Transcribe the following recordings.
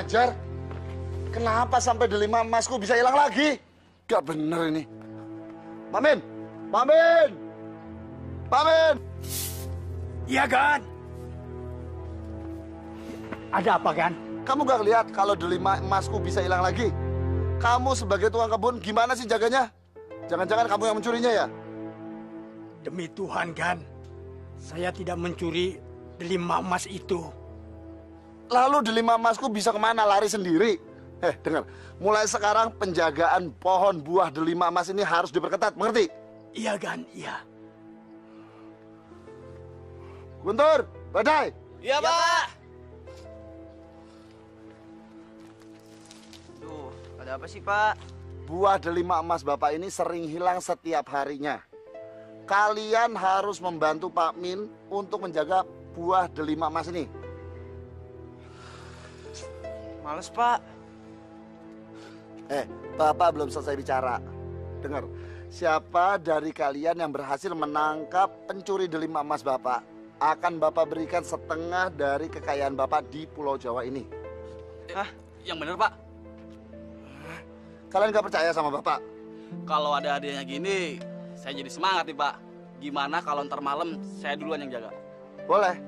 ajar. Kenapa sampai delima emasku bisa hilang lagi? Gak bener ini. Mamin! Mamin! Mamin! Iya, Gan. Ada apa, Gan? Kamu gak lihat kalau delima emasku bisa hilang lagi? Kamu sebagai tukang kebun gimana sih jaganya? Jangan-jangan kamu yang mencurinya ya? Demi Tuhan, Gan. Saya tidak mencuri delima emas itu. Lalu delima emasku bisa kemana? Lari sendiri? Dengar. Mulai sekarang penjagaan pohon buah delima emas ini harus diperketat. Mengerti? Iya, Gan. Iya. Guntur, Badai. Iya, Pak. Duh, ada apa sih, Pak? Buah delima emas Bapak ini sering hilang setiap harinya. Kalian harus membantu Pak Min untuk menjaga buah delima emas ini. Males, Pak. Bapak belum selesai bicara. Dengar, siapa dari kalian yang berhasil menangkap pencuri delima emas Bapak, akan Bapak berikan setengah dari kekayaan Bapak di Pulau Jawa ini. Hah? Yang bener, Pak? Kalian gak percaya sama Bapak? Kalau ada hadiahnya gini, saya jadi semangat nih, Pak. Gimana kalau ntar malam saya duluan yang jaga? Boleh.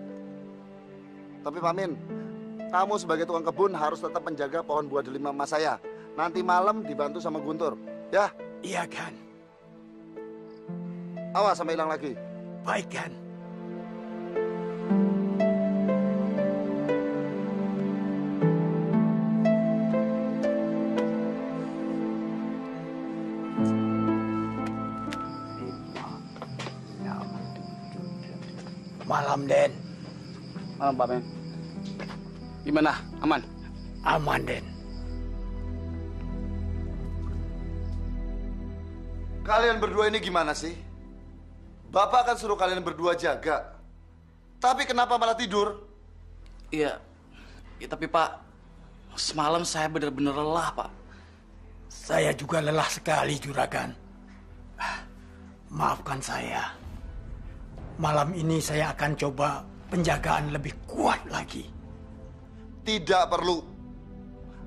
Tapi Pak Min, kamu sebagai tukang kebun harus tetap menjaga pohon buah delima emas saya. Nanti malam dibantu sama Guntur, ya? Iya, Gan. Awas sampai hilang lagi. Baik, Gan. Malam, Den. Malam, Pak Men. Gimana? Aman? Aman, Den. Kalian berdua ini gimana sih? Bapak akan suruh kalian berdua jaga. Tapi kenapa malah tidur? Iya. Ya, tapi Pak, semalam saya benar-benar lelah, Pak. Saya juga lelah sekali, Juragan. Maafkan saya. Malam ini saya akan coba penjagaan lebih kuat lagi. Tidak perlu.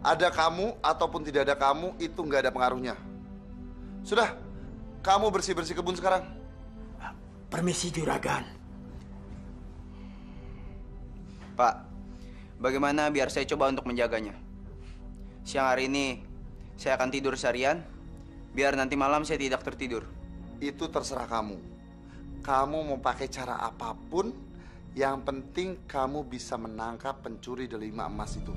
Ada kamu ataupun tidak ada kamu, itu nggak ada pengaruhnya. Sudah, kamu bersih-bersih kebun sekarang. Permisi, Juragan. Pak, bagaimana biar saya coba untuk menjaganya? Siang hari ini saya akan tidur seharian, biar nanti malam saya tidak tertidur. Itu terserah kamu. Kamu mau pakai cara apapun, yang penting kamu bisa menangkap pencuri delima emas itu.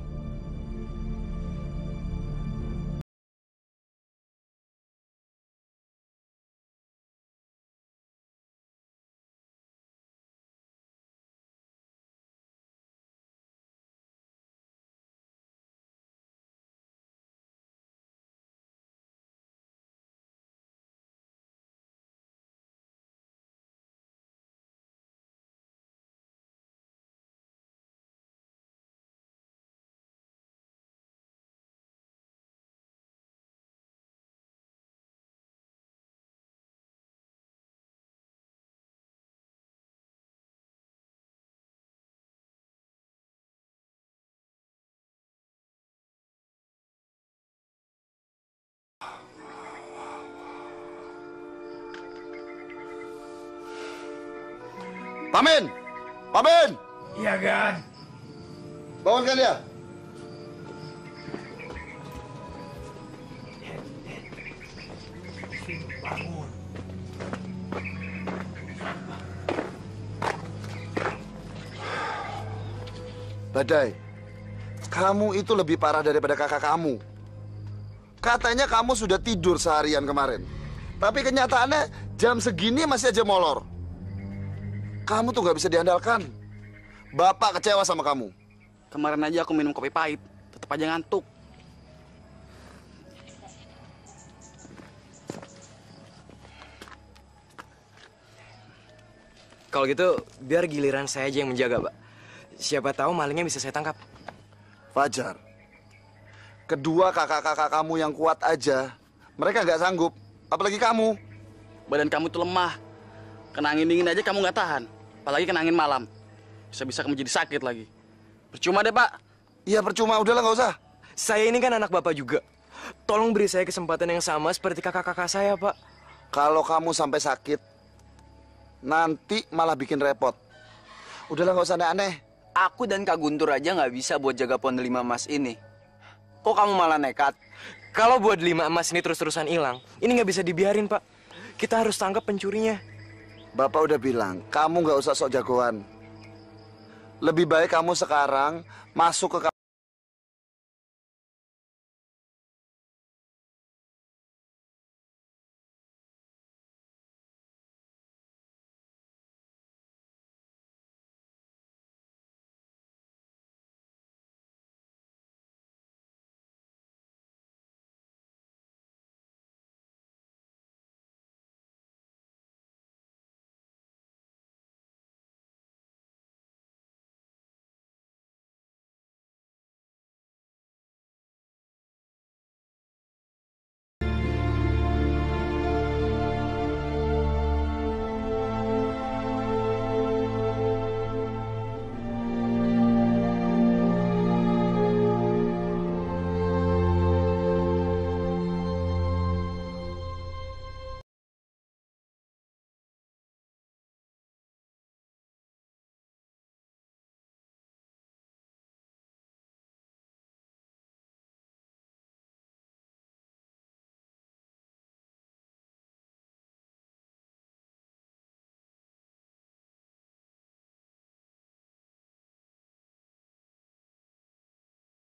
Pak Min! Pak Min! Iya, Gan. Bangunkan dia. Bangun. Badai, kamu itu lebih parah daripada kakak kamu. Katanya kamu sudah tidur seharian kemarin. Tapi kenyataannya jam segini masih aja molor. Kamu tuh gak bisa diandalkan. Bapak kecewa sama kamu. Kemarin aja aku minum kopi pahit, tetap aja ngantuk. Kalau gitu, biar giliran saya aja yang menjaga, Pak. Siapa tahu malingnya bisa saya tangkap. Fajar, kedua kakak-kakak kamu yang kuat aja, mereka nggak sanggup. Apalagi kamu. Badan kamu tuh lemah. Kena angin dingin aja kamu nggak tahan. Apalagi kena angin malam. Bisa-bisa kamu jadi sakit lagi. Percuma deh, Pak. Ya percuma, udahlah nggak usah. Saya ini kan anak Bapak juga. Tolong beri saya kesempatan yang sama seperti kakak-kakak saya, Pak. Kalau kamu sampai sakit, nanti malah bikin repot. Udahlah nggak usah aneh-aneh. Aku dan Kak Guntur aja nggak bisa buat jaga pohon delima emas ini. Kok kamu malah nekat? Kalau buat 5 emas ini terus-terusan hilang, ini nggak bisa dibiarin, Pak. Kita harus tangkap pencurinya. Bapak udah bilang, kamu nggak usah sok jagoan. Lebih baik kamu sekarang masuk ke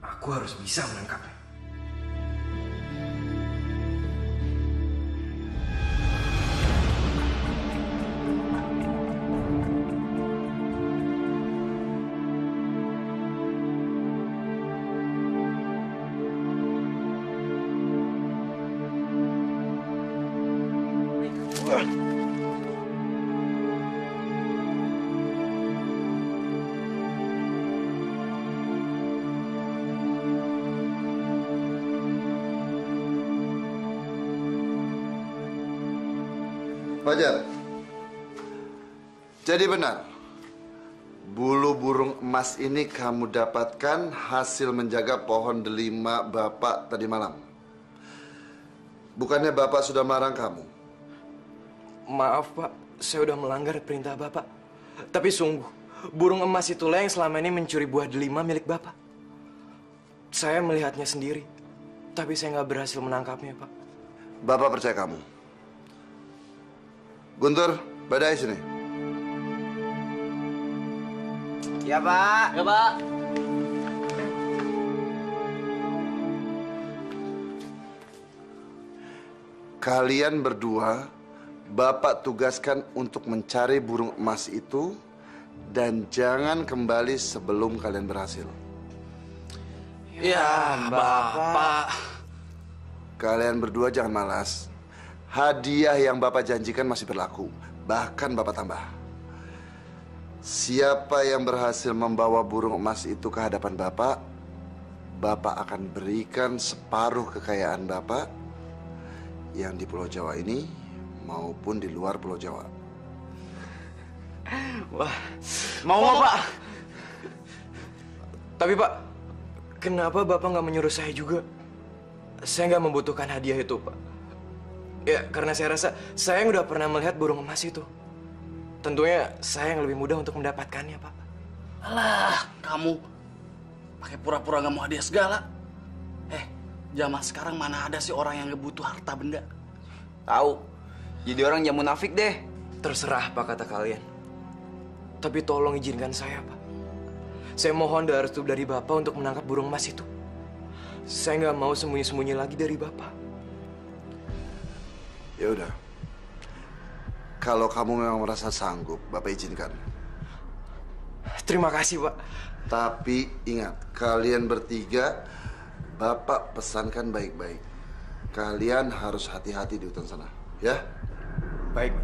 Aku harus bisa menangkapnya. Fajar. Jadi benar, bulu burung emas ini kamu dapatkan hasil menjaga pohon delima Bapak tadi malam. Bukannya Bapak sudah melarang kamu? Maaf, Pak. Saya udah melanggar perintah Bapak. Tapi sungguh, burung emas itulah yang selama ini mencuri buah delima milik Bapak. Saya melihatnya sendiri, tapi saya nggak berhasil menangkapnya, Pak. Bapak percaya kamu. Guntur, Badai sini. Ya, Pak. Ya, Pak. Kalian berdua, Bapak tugaskan untuk mencari burung emas itu dan jangan kembali sebelum kalian berhasil. Ya, Bapak. Kalian berdua jangan malas. Hadiah yang Bapak janjikan masih berlaku. Bahkan Bapak tambah. Siapa yang berhasil membawa burung emas itu ke hadapan Bapak, Bapak akan berikan separuh kekayaan Bapak yang di Pulau Jawa ini maupun di luar Pulau Jawa. Wah, mau Pak? Tapi Pak, kenapa Bapak nggak menyuruh saya juga? Saya nggak membutuhkan hadiah itu, Pak. Ya, karena saya rasa saya yang udah pernah melihat burung emas itu. Tentunya saya yang lebih mudah untuk mendapatkannya, Pak. Alah, kamu pakai pura-pura nggak mau hadiah segala. Zaman sekarang mana ada sih orang yang nggak butuh harta benda? Tahu. Jadi orang jangan munafik deh. Terserah Pak kata kalian. Tapi tolong izinkan saya, Pak. Saya mohon doa restu dari Bapak untuk menangkap burung emas itu. Saya nggak mau sembunyi-sembunyi lagi dari Bapak. Ya udah. Kalau kamu memang merasa sanggup, Bapak izinkan. Terima kasih, Pak. Tapi ingat, kalian bertiga, Bapak pesankan baik-baik. Kalian harus hati-hati di hutan sana, ya? Baik.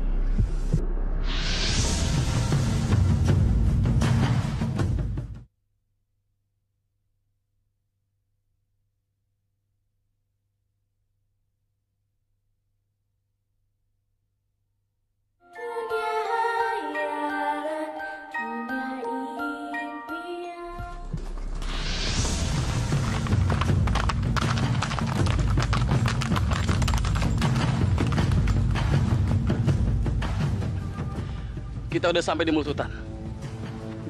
kita udah sampai di mulut hutan.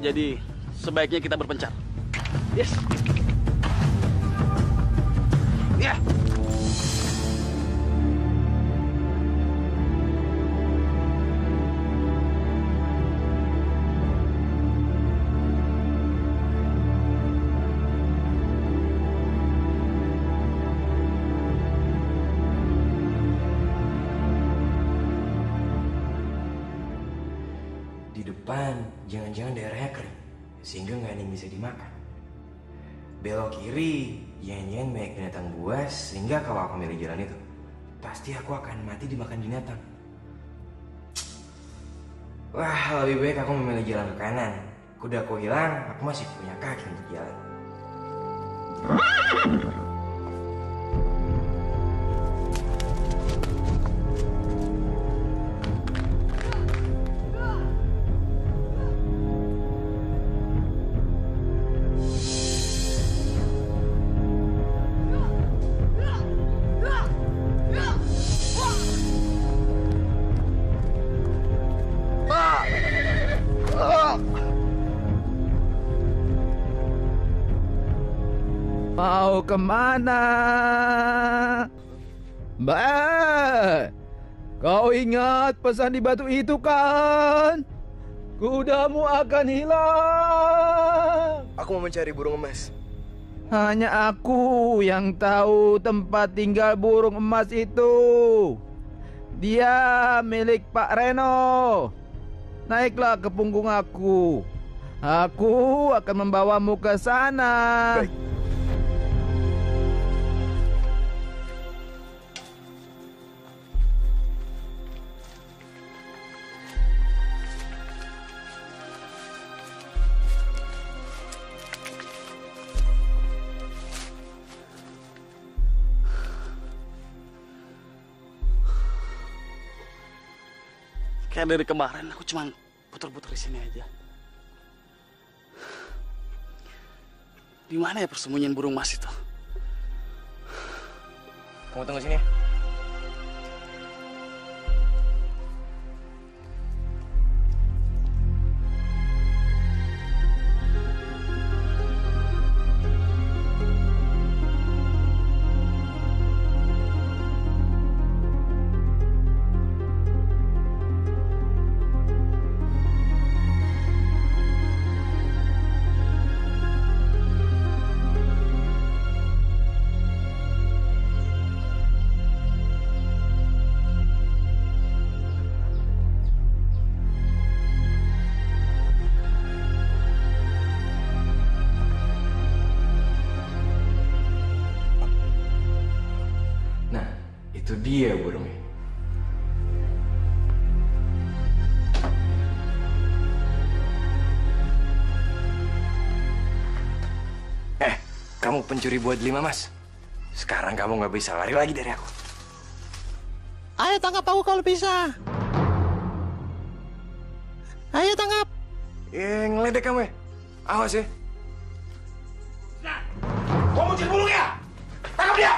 Jadi sebaiknya kita berpencar. Yes. Ya. Di depan, jangan-jangan daerahnya kering, sehingga nggak ada yang bisa dimakan. Belok kiri, jangan-jangan banyak binatang buas, sehingga kalau aku milih jalan itu, pasti aku akan mati dimakan binatang. Wah, lebih baik aku memilih jalan ke kanan. Kuda aku hilang, aku masih punya kaki untuk jalan. Mau kemana? Mbak, kau ingat pesan di batu itu kan? Kudamu akan hilang. Aku mau mencari burung emas. Hanya aku yang tahu tempat tinggal burung emas itu. Dia milik Pak Reno. Naiklah ke punggung aku. Aku akan membawamu ke sana. Baik. Kayak dari kemarin aku cuma putar-putar di sini aja. Di mana ya persembunyian burung emas itu? Kamu tunggu sini ya. Itu dia burungnya. Kamu pencuri buah delima, Mas. Sekarang kamu nggak bisa lari lagi dari aku. Ayo tangkap aku kalau bisa. Ayo tangkap. Ngeledek kamu ya. Awas ya. Nah, kamu mencuri burungnya. Tangkap dia.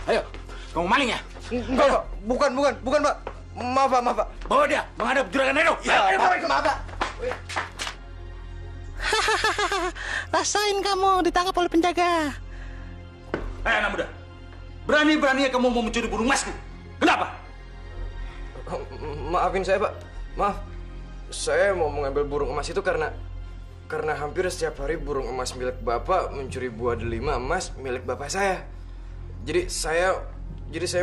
Ayo, kamu maling ya? Enggak, Pak. Bukan, Pak. Maaf, Pak. Bawa dia menghadap juragan Reno. Ya, maaf, Pak. Rasain kamu ditangkap oleh penjaga. Anak muda, berani-beraninya kamu mau mencuri burung emasku. Kenapa? Maafin saya, Pak. Maaf. Saya mau mengambil burung emas itu karena hampir setiap hari burung emas milik Bapak mencuri buah delima emas milik Bapak saya. Jadi saya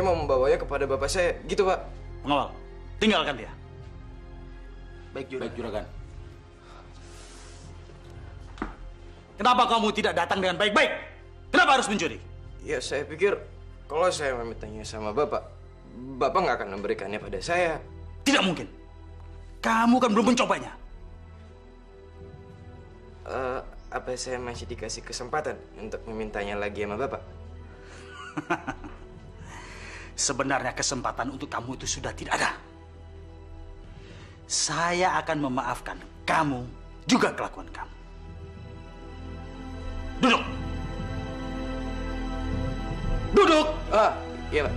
mau membawanya kepada Bapak saya. Gitu, Pak. Pengawal, tinggalkan dia. Baik, Juragan. Kenapa kamu tidak datang dengan baik-baik? Kenapa harus mencuri? Ya, saya pikir kalau saya memintanya sama Bapak nggak akan memberikannya pada saya. Tidak mungkin. Kamu kan belum mencobanya. Apa saya masih dikasih kesempatan untuk memintanya lagi sama Bapak? Sebenarnya kesempatan untuk kamu itu sudah tidak ada. Saya akan memaafkan kamu juga kelakuan kamu. Duduk. Iya, Pak.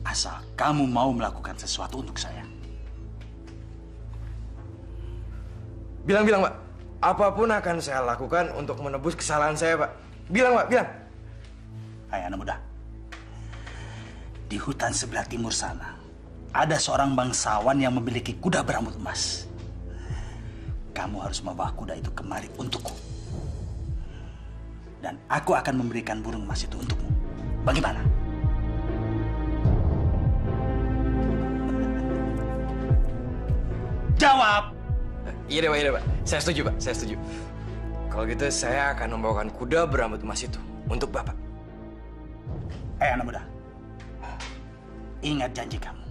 Asal kamu mau melakukan sesuatu untuk saya. Bilang, Pak. Apapun akan saya lakukan untuk menebus kesalahan saya, Pak. Bilang, Pak, bilang. Hai anak muda. Di hutan sebelah timur sana, ada seorang bangsawan yang memiliki kuda berambut emas. Kamu harus membawa kuda itu kemari untukku. Dan aku akan memberikan burung emas itu untukmu. Bagaimana? Jawab! Iya deh, Pak. Saya setuju, Pak. Saya setuju. Kalau gitu, saya akan membawakan kuda berambut emas itu untuk Bapak. Anak muda. Ingat janji kamu.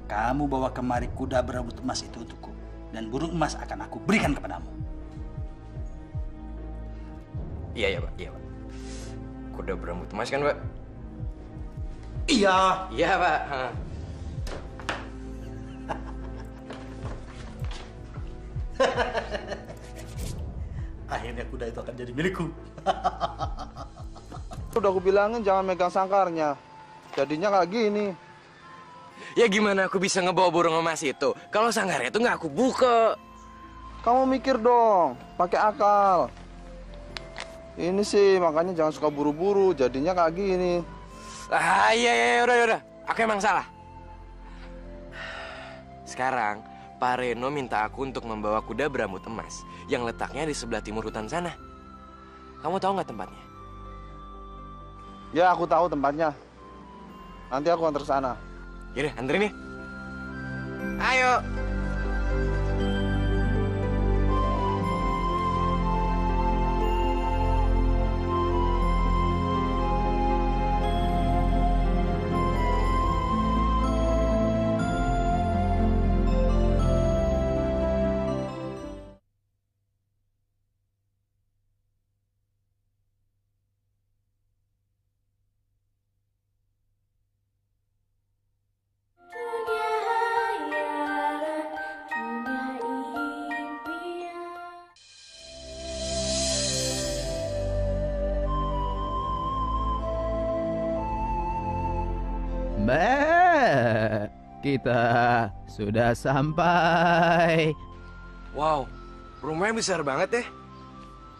Kamu bawa kemari kuda berambut emas itu untukku. Dan burung emas akan aku berikan kepadamu. Iya, Pak. Iya, Pak. Kuda berambut emas kan, Pak? Iya. Iya, Pak. Akhirnya kuda itu akan jadi milikku. Udah aku bilangin jangan megang sangkarnya. Jadinya kayak gini. Ya gimana aku bisa ngebawa burung emas itu kalau sanggarnya itu nggak aku buka? Kamu mikir dong, pakai akal. Ini sih makanya jangan suka buru-buru, jadinya kayak gini. Ah iya, udah. Aku emang salah. Sekarang Pak Reno minta aku untuk membawa kuda berambut emas yang letaknya di sebelah timur hutan sana. Kamu tahu nggak tempatnya? Ya, aku tahu tempatnya. Nanti aku antar sana. Yaudah, anterin nih. Ayo. Mbak, kita sudah sampai. Wow, rumahnya besar banget ya.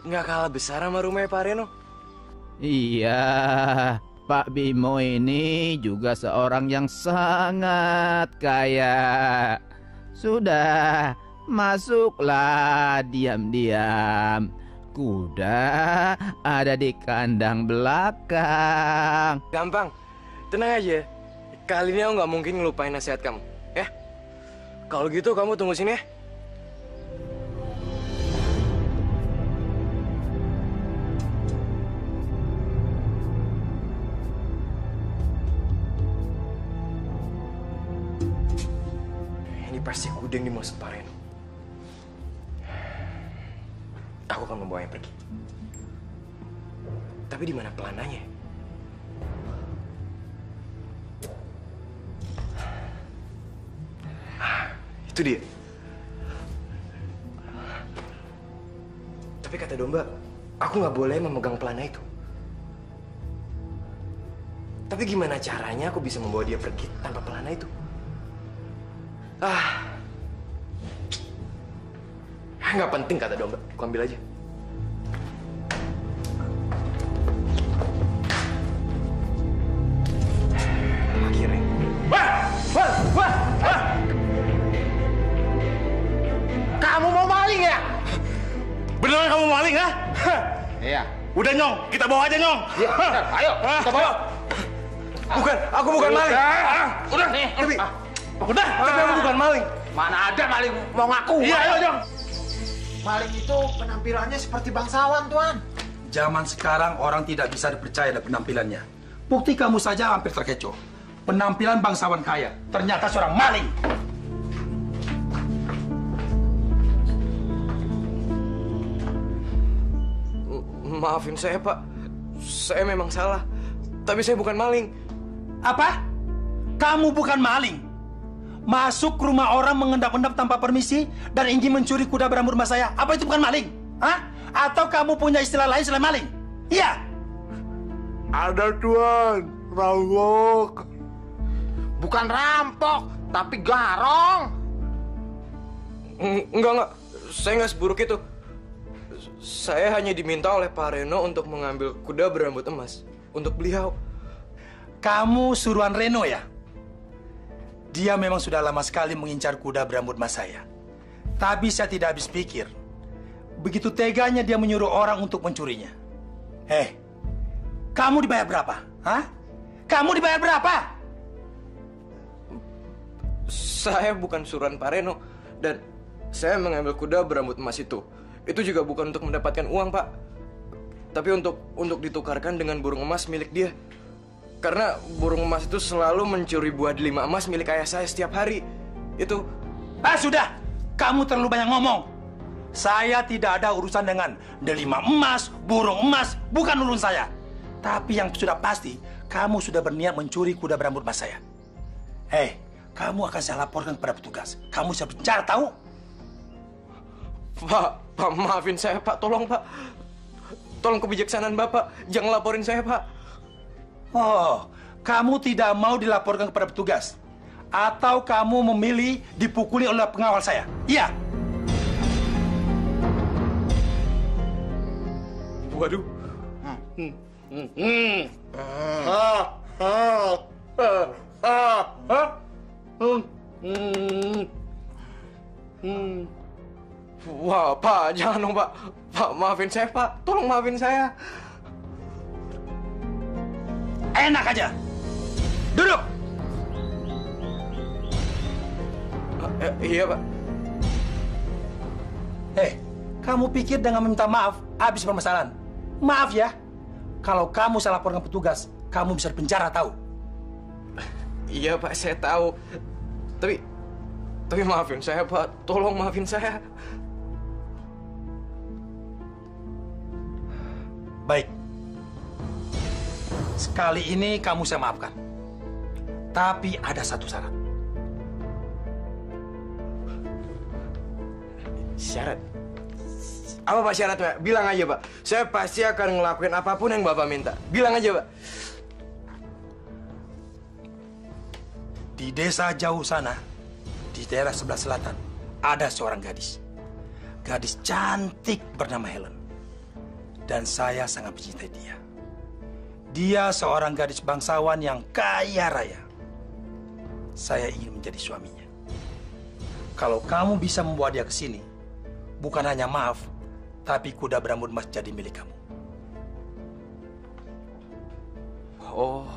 Nggak kalah besar sama rumahnya Pak Reno. Iya, Pak Bimo ini juga seorang yang sangat kaya. Sudah, masuklah diam-diam. Kuda ada di kandang belakang. Gampang, tenang aja. Kali ini aku nggak mungkin ngelupain nasihat kamu, ya. Kalau gitu kamu tunggu sini ya. Ini pasti kuda yang dimaksud Pak Reno. Aku akan membawanya pergi. Tapi di mana pelananya? Itu dia. Tapi kata domba, aku nggak boleh memegang pelana itu. Tapi gimana caranya aku bisa membawa dia pergi tanpa pelana itu? Nggak penting kata domba, aku ambil aja. Akhirnya. Wah! Kamu mau maling ya? Beneran kamu maling, ha? Iya. Udah, Nyong. Kita bawa aja, Nyong. Iya, ayo, kita bawa. Bukan, aku bukan maling. Udah, nih. Tapi aku bukan maling. Mana ada maling mau ngaku? Iya, ayo, Nyong. Maling itu penampilannya seperti bangsawan, Tuan. Zaman sekarang orang tidak bisa dipercaya dengan penampilannya. Bukti kamu saja hampir terkecoh. Penampilan bangsawan kaya, ternyata seorang maling. Maafin saya, Pak. Saya memang salah. Tapi saya bukan maling. Apa? Kamu bukan maling? Masuk ke rumah orang mengendap-endap tanpa permisi dan ingin mencuri kuda berambut emas saya. Apa itu bukan maling? Hah? Atau kamu punya istilah lain selain maling? Iya. Ada, Tuan. Rampok. Bukan rampok, tapi garong. Enggak. Saya nggak seburuk itu. Saya hanya diminta oleh Pak Reno untuk mengambil kuda berambut emas untuk beliau. Kamu suruhan Reno ya? Dia memang sudah lama sekali mengincar kuda berambut emas saya. Tapi saya tidak habis pikir. Begitu teganya dia menyuruh orang untuk mencurinya. Kamu dibayar berapa? Hah? Kamu dibayar berapa? Saya bukan suruhan Pak Reno. Dan saya mengambil kuda berambut emas itu juga bukan untuk mendapatkan uang, Pak. Tapi untuk ditukarkan dengan burung emas milik dia. Karena burung emas itu selalu mencuri buah delima emas milik ayah saya setiap hari. Itu... Sudah! Kamu terlalu banyak ngomong. Saya tidak ada urusan dengan delima emas, burung emas, bukan urusan saya. Tapi yang sudah pasti, kamu sudah berniat mencuri kuda berambut emas saya. Kamu akan saya laporkan kepada petugas. Kamu saya penjara, tahu? Pak, maafin saya, Pak. Tolong, Pak. Tolong kebijaksanaan Bapak. Jangan laporin saya, Pak. Oh, kamu tidak mau dilaporkan kepada petugas? Atau kamu memilih dipukuli oleh pengawal saya? Iya. Waduh. Wah, Pak, jangan dong, Pak. Pak, maafin saya, Pak. Tolong maafin saya. Enak aja. Duduk. Iya, Pak. Kamu pikir dengan meminta maaf habis permasalahan? Maaf ya. Kalau kamu saya laporkan petugas, kamu bisa dipenjara, tahu? Iya, Pak, saya tahu. Tapi maafin saya, Pak. Tolong maafin saya. Baik. Sekali ini kamu saya maafkan. Tapi ada satu syarat. Syarat? Apa, Pak, syaratnya? Bilang aja, Pak. Saya pasti akan ngelakuin apapun yang Bapak minta. Bilang aja, Pak. Di desa jauh sana, di daerah sebelah selatan, ada seorang gadis. Gadis cantik bernama Helen. Dan saya sangat mencintai dia. Dia seorang gadis bangsawan yang kaya raya. Saya ingin menjadi suaminya. Kalau kamu bisa membawa dia ke sini, bukan hanya maaf, tapi kuda berambut emas jadi milik kamu. Oh,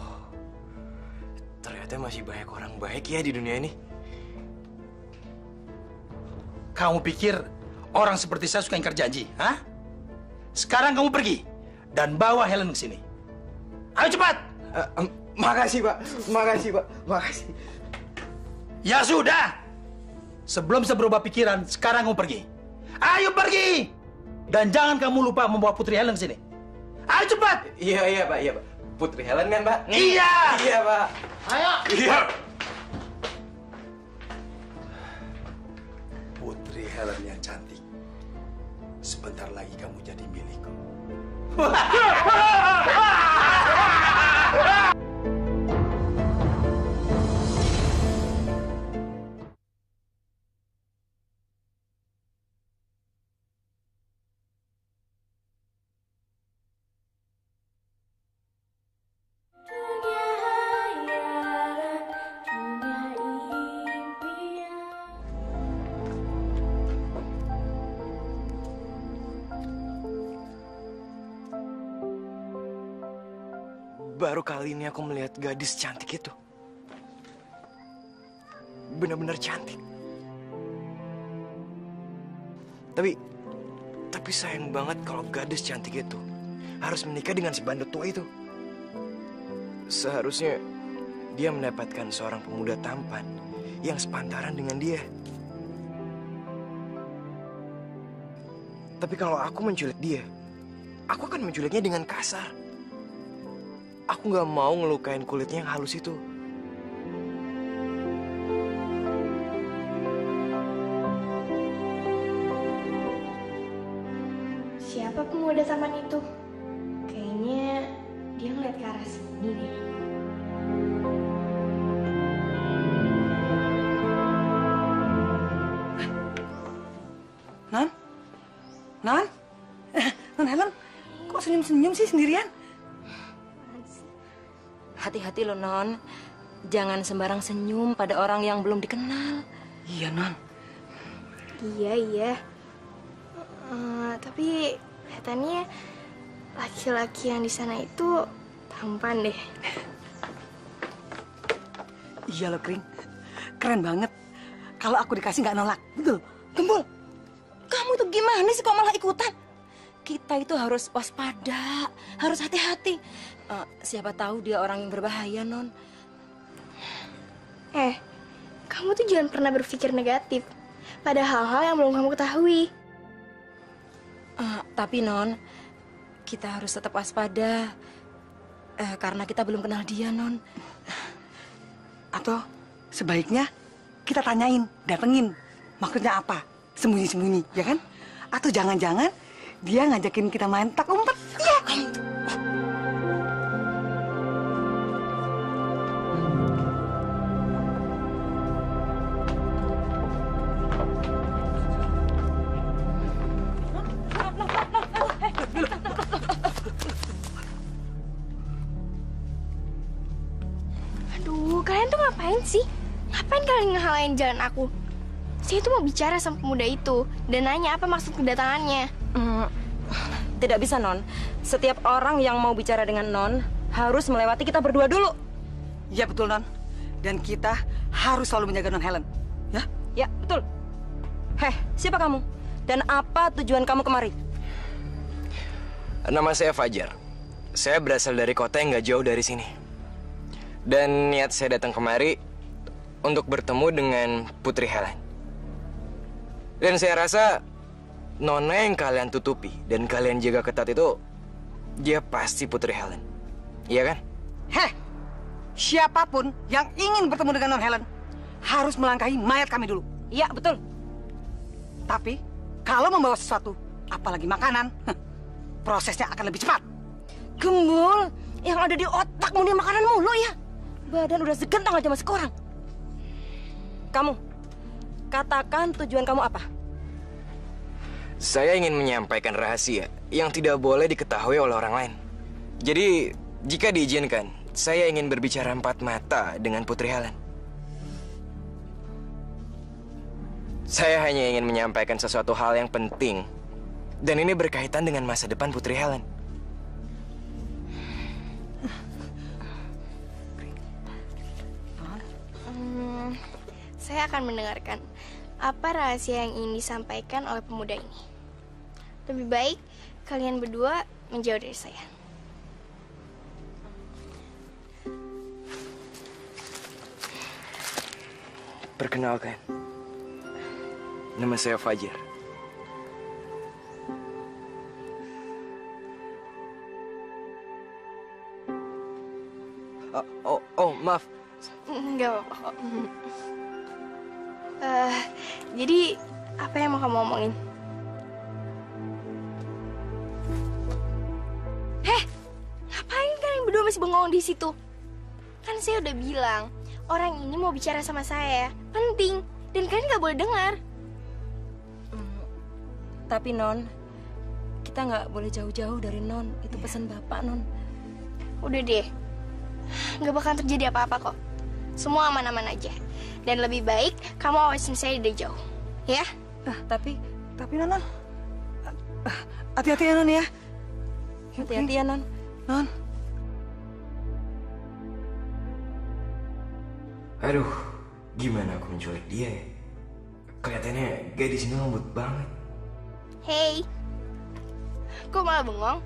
ternyata masih banyak orang baik ya di dunia ini. Kamu pikir orang seperti saya suka ingkar janji, hah? Sekarang kamu pergi dan bawa Helen ke sini. Ayo cepat! Makasih, Pak. Makasih, Pak. Makasih. Ya sudah. Sebelum saya berubah pikiran, sekarang kamu pergi. Ayo pergi! Dan jangan kamu lupa membawa Putri Helen ke sini. Ayo cepat! Iya, Pak. Iya, Pak. Putri Helen kan, Pak? Iya! Iya, Pak. Ayo! Iya! Putri Helen yang cantik. Sebentar lagi kamu jadi milikku. Baru kali ini aku melihat gadis cantik itu. Benar-benar cantik. Tapi sayang banget kalau gadis cantik itu harus menikah dengan si bandot tua itu. Seharusnya dia mendapatkan seorang pemuda tampan yang sepantaran dengan dia. Tapi kalau aku menculik dia, aku akan menculiknya dengan kasar. Aku nggak mau ngelukain kulitnya yang halus itu. Siapa pemuda taman itu? Kayaknya dia ngeliat ke arah sini deh. senyum-senyum sih sendirian? Hati-hati loh, Non. Jangan sembarang senyum pada orang yang belum dikenal. Iya, Non. Iya. Tapi kelihatannya laki-laki yang di sana itu tampan deh. Iya loh, Kring. Keren banget. Kalau aku dikasih nggak nolak. Betul. Gembul. Kamu tuh gimana sih kok malah ikutan? Kita itu harus waspada, harus hati-hati. Siapa tahu dia orang yang berbahaya, Non. Kamu tuh jangan pernah berpikir negatif pada hal-hal yang belum kamu ketahui. Tapi, Non, kita harus tetap waspada. Karena kita belum kenal dia, Non. Atau sebaiknya kita tanyain, datengin. Maksudnya apa? Sembunyi-sembunyi, ya kan? Atau jangan-jangan dia ngajakin kita main tak umpet. Iya. Aduh, kalian tuh ngapain sih? Ngapain kalian ngehalain jalan aku? Saya tuh mau bicara sama pemuda itu dan nanya apa maksud kedatangannya. Tidak bisa, Non. Setiap orang yang mau bicara dengan Non harus melewati kita berdua dulu. Ya betul, Non. Dan kita harus selalu menjaga Non Helen. Ya? Ya, betul. Siapa kamu? Dan apa tujuan kamu kemari? Nama saya Fajar. Saya berasal dari kota yang nggak jauh dari sini. Dan niat saya datang kemari untuk bertemu dengan Putri Helen. Dan saya rasa Nona yang kalian tutupi dan kalian jaga ketat itu, dia pasti Putri Helen. Iya kan? Siapapun yang ingin bertemu dengan Non Helen harus melangkahi mayat kami dulu. Iya, betul. Tapi kalau membawa sesuatu, apalagi makanan, prosesnya akan lebih cepat. Gembul, yang ada di otakmu nih makanan mulu ya. Badan udah segentang aja masih kurang. Kamu, katakan tujuan kamu apa? Saya ingin menyampaikan rahasia yang tidak boleh diketahui oleh orang lain. Jadi, jika diizinkan, saya ingin berbicara 4 mata dengan Putri Helen. Saya hanya ingin menyampaikan sesuatu hal yang penting. Dan ini berkaitan dengan masa depan Putri Helen. Saya akan mendengarkan apa rahasia yang ingin disampaikan oleh pemuda ini. Lebih baik kalian berdua menjauh dari saya. Perkenalkan, nama saya Fajar. Maaf. Enggak apa-apa kok. Jadi apa yang mau kamu omongin? Ngapain kalian berdua masih bengong di situ? Kan saya udah bilang, orang ini mau bicara sama saya. Penting. Dan kalian nggak boleh dengar. Tapi, Non, kita nggak boleh jauh-jauh dari Non. Itu pesan Bapak, Non. Udah deh. Nggak bakalan terjadi apa-apa kok. Semua aman-aman aja. Dan lebih baik kamu awasin saya dari jauh. Ya? Tapi Non. Hati-hati ya, Non ya. Hati-hati ya, Non. Non. Aduh, gimana aku menculik dia ya? Kelihatannya gadis ini lembut banget. Hey. Kok malah bengong?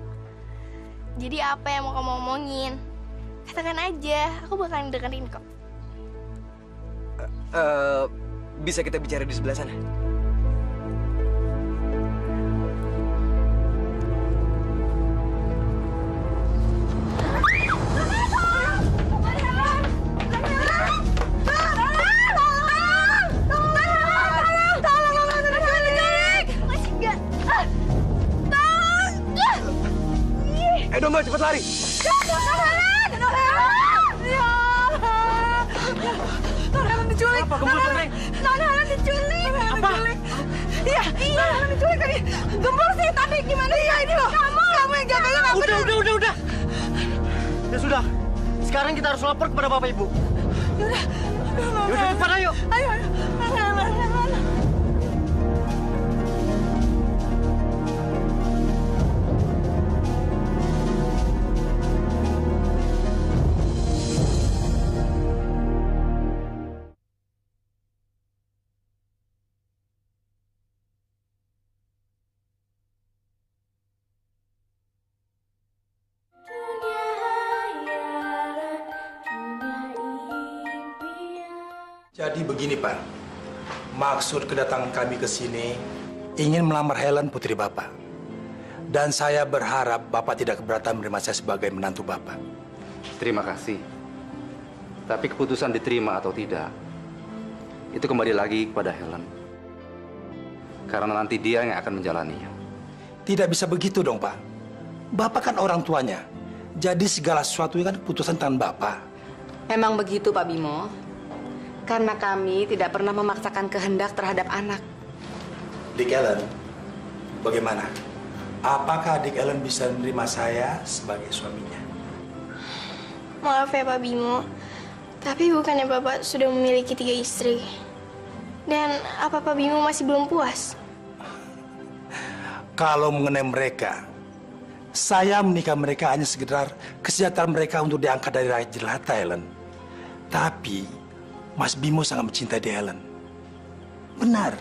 Jadi apa yang mau kamu omongin? Katakan aja, aku bakalan dengerin kok. Bisa kita bicara di sebelah sana? Domba, cepat lari! Helen diculik. Apa kamu Helen? Helen diculik. Apa? Iya, Helen diculik tadi. Gembur sih, tapi gimana? Iya, ini loh. Kamu yang jaganya nggak benar. Udah. Ya sudah. Sekarang kita harus lapor kepada Bapak Ibu. Yaudah, cepat ayo. Ayo. Mana. Jadi begini Pak, maksud kedatangan kami ke sini ingin melamar Helen putri Bapak. Dan saya berharap Bapak tidak keberatan menerima saya sebagai menantu Bapak. Terima kasih. Tapi keputusan diterima atau tidak, itu kembali lagi kepada Helen. Karena nanti dia yang akan menjalaninya. Tidak bisa begitu dong Pak. Bapak kan orang tuanya. Jadi segala sesuatu kan keputusan tangan Bapak. Memang begitu Pak Bimo. Karena kami tidak pernah memaksakan kehendak terhadap anak. Adik Ellen, bagaimana? Apakah adik Ellen bisa menerima saya sebagai suaminya? Maaf ya Pak Bimo, tapi bukannya Bapak sudah memiliki 3 istri? Dan apa Pak Bimo masih belum puas? Kalau mengenai mereka, saya menikah mereka hanya sekedar kesejahteraan mereka untuk diangkat dari rakyat jelata, Ellen. Tapi Mas Bimo sangat mencintai Helen. Benar.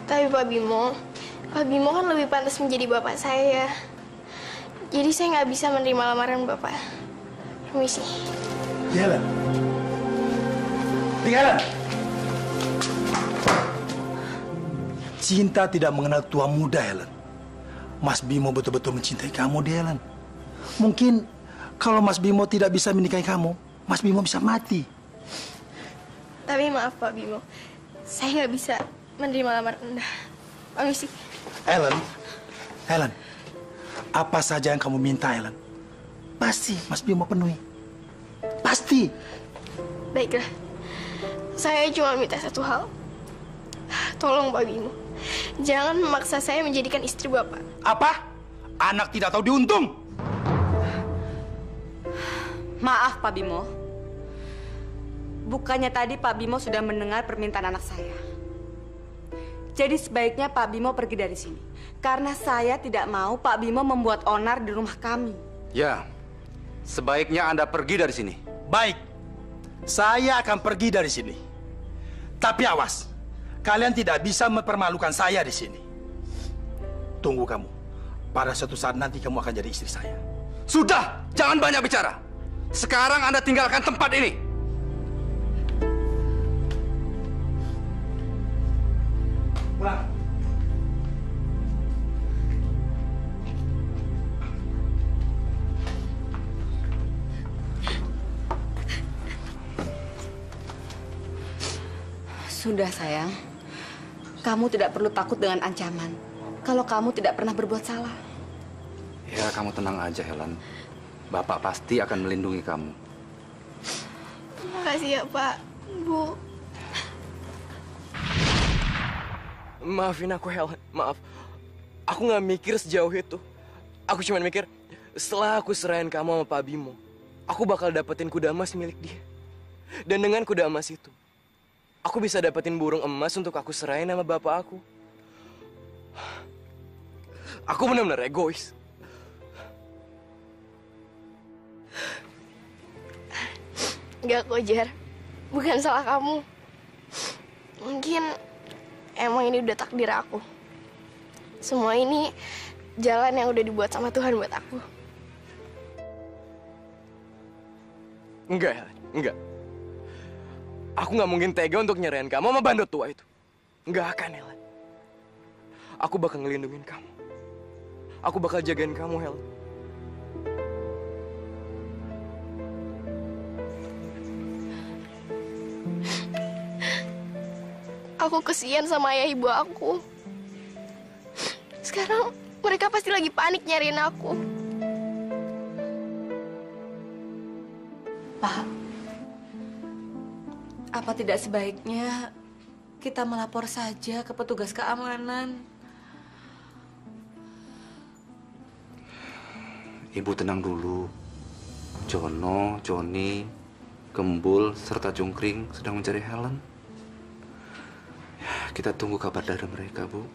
Tapi Pak Bimo kan lebih pantas menjadi bapak saya. Jadi saya nggak bisa menerima lamaran Bapak. Permisi. Helen. Helen. Cinta tidak mengenal tua muda, Helen. Mas Bimo betul-betul mencintai kamu, Helen. Mungkin kalau Mas Bimo tidak bisa menikahi kamu, Mas Bimo bisa mati. Tapi maaf Pak Bimo, saya nggak bisa menerima lamaran Anda. Permisi. Helen, apa saja yang kamu minta, Helen, pasti Mas Bimo penuhi. Pasti. Baiklah, saya cuma minta satu hal. Tolong Pak Bimo, jangan memaksa saya menjadikan istri Bapak. Apa? Anak tidak tahu diuntung. Maaf Pak Bimo. Bukannya tadi Pak Bimo sudah mendengar permintaan anak saya. Jadi sebaiknya Pak Bimo pergi dari sini. Karena saya tidak mau Pak Bimo membuat onar di rumah kami. Ya, sebaiknya Anda pergi dari sini. Baik, saya akan pergi dari sini. Tapi awas, kalian tidak bisa mempermalukan saya di sini. Tunggu kamu. Pada suatu saat nanti kamu akan jadi istri saya. Sudah, jangan banyak bicara. Sekarang Anda tinggalkan tempat ini. Pulang. Sudah sayang, kamu tidak perlu takut dengan ancaman. Kalau kamu tidak pernah berbuat salah. Ya, kamu tenang aja, Helen. Bapak pasti akan melindungi kamu. Terima kasih ya Pak, Bu. Maafin aku, Helen. Maaf. Aku nggak mikir sejauh itu. Aku cuma mikir, setelah aku serahin kamu sama Pak Bimo, aku bakal dapetin kuda emas milik dia. Dan dengan kuda emas itu, aku bisa dapetin burung emas untuk aku serahin sama bapak aku. Aku benar-benar egois. Enggak kok, Jar. Bukan salah kamu. Mungkin emang ini udah takdir aku. Semua ini jalan yang udah dibuat sama Tuhan buat aku. Enggak, Helen. Enggak. Aku nggak mungkin tega untuk nyerahin kamu sama bandot tua itu. Nggak akan, Helen. Aku bakal ngelindungin kamu. Aku bakal jagain kamu, Helen. Aku kesian sama ayah ibu aku. Sekarang mereka pasti lagi panik nyariin aku. Pak, apa tidak sebaiknya kita melapor saja ke petugas keamanan? Ibu tenang dulu. Jono, Joni, Gembul, serta Jungkring sedang mencari Helen. Ya, kita tunggu kabar dari mereka, Bu.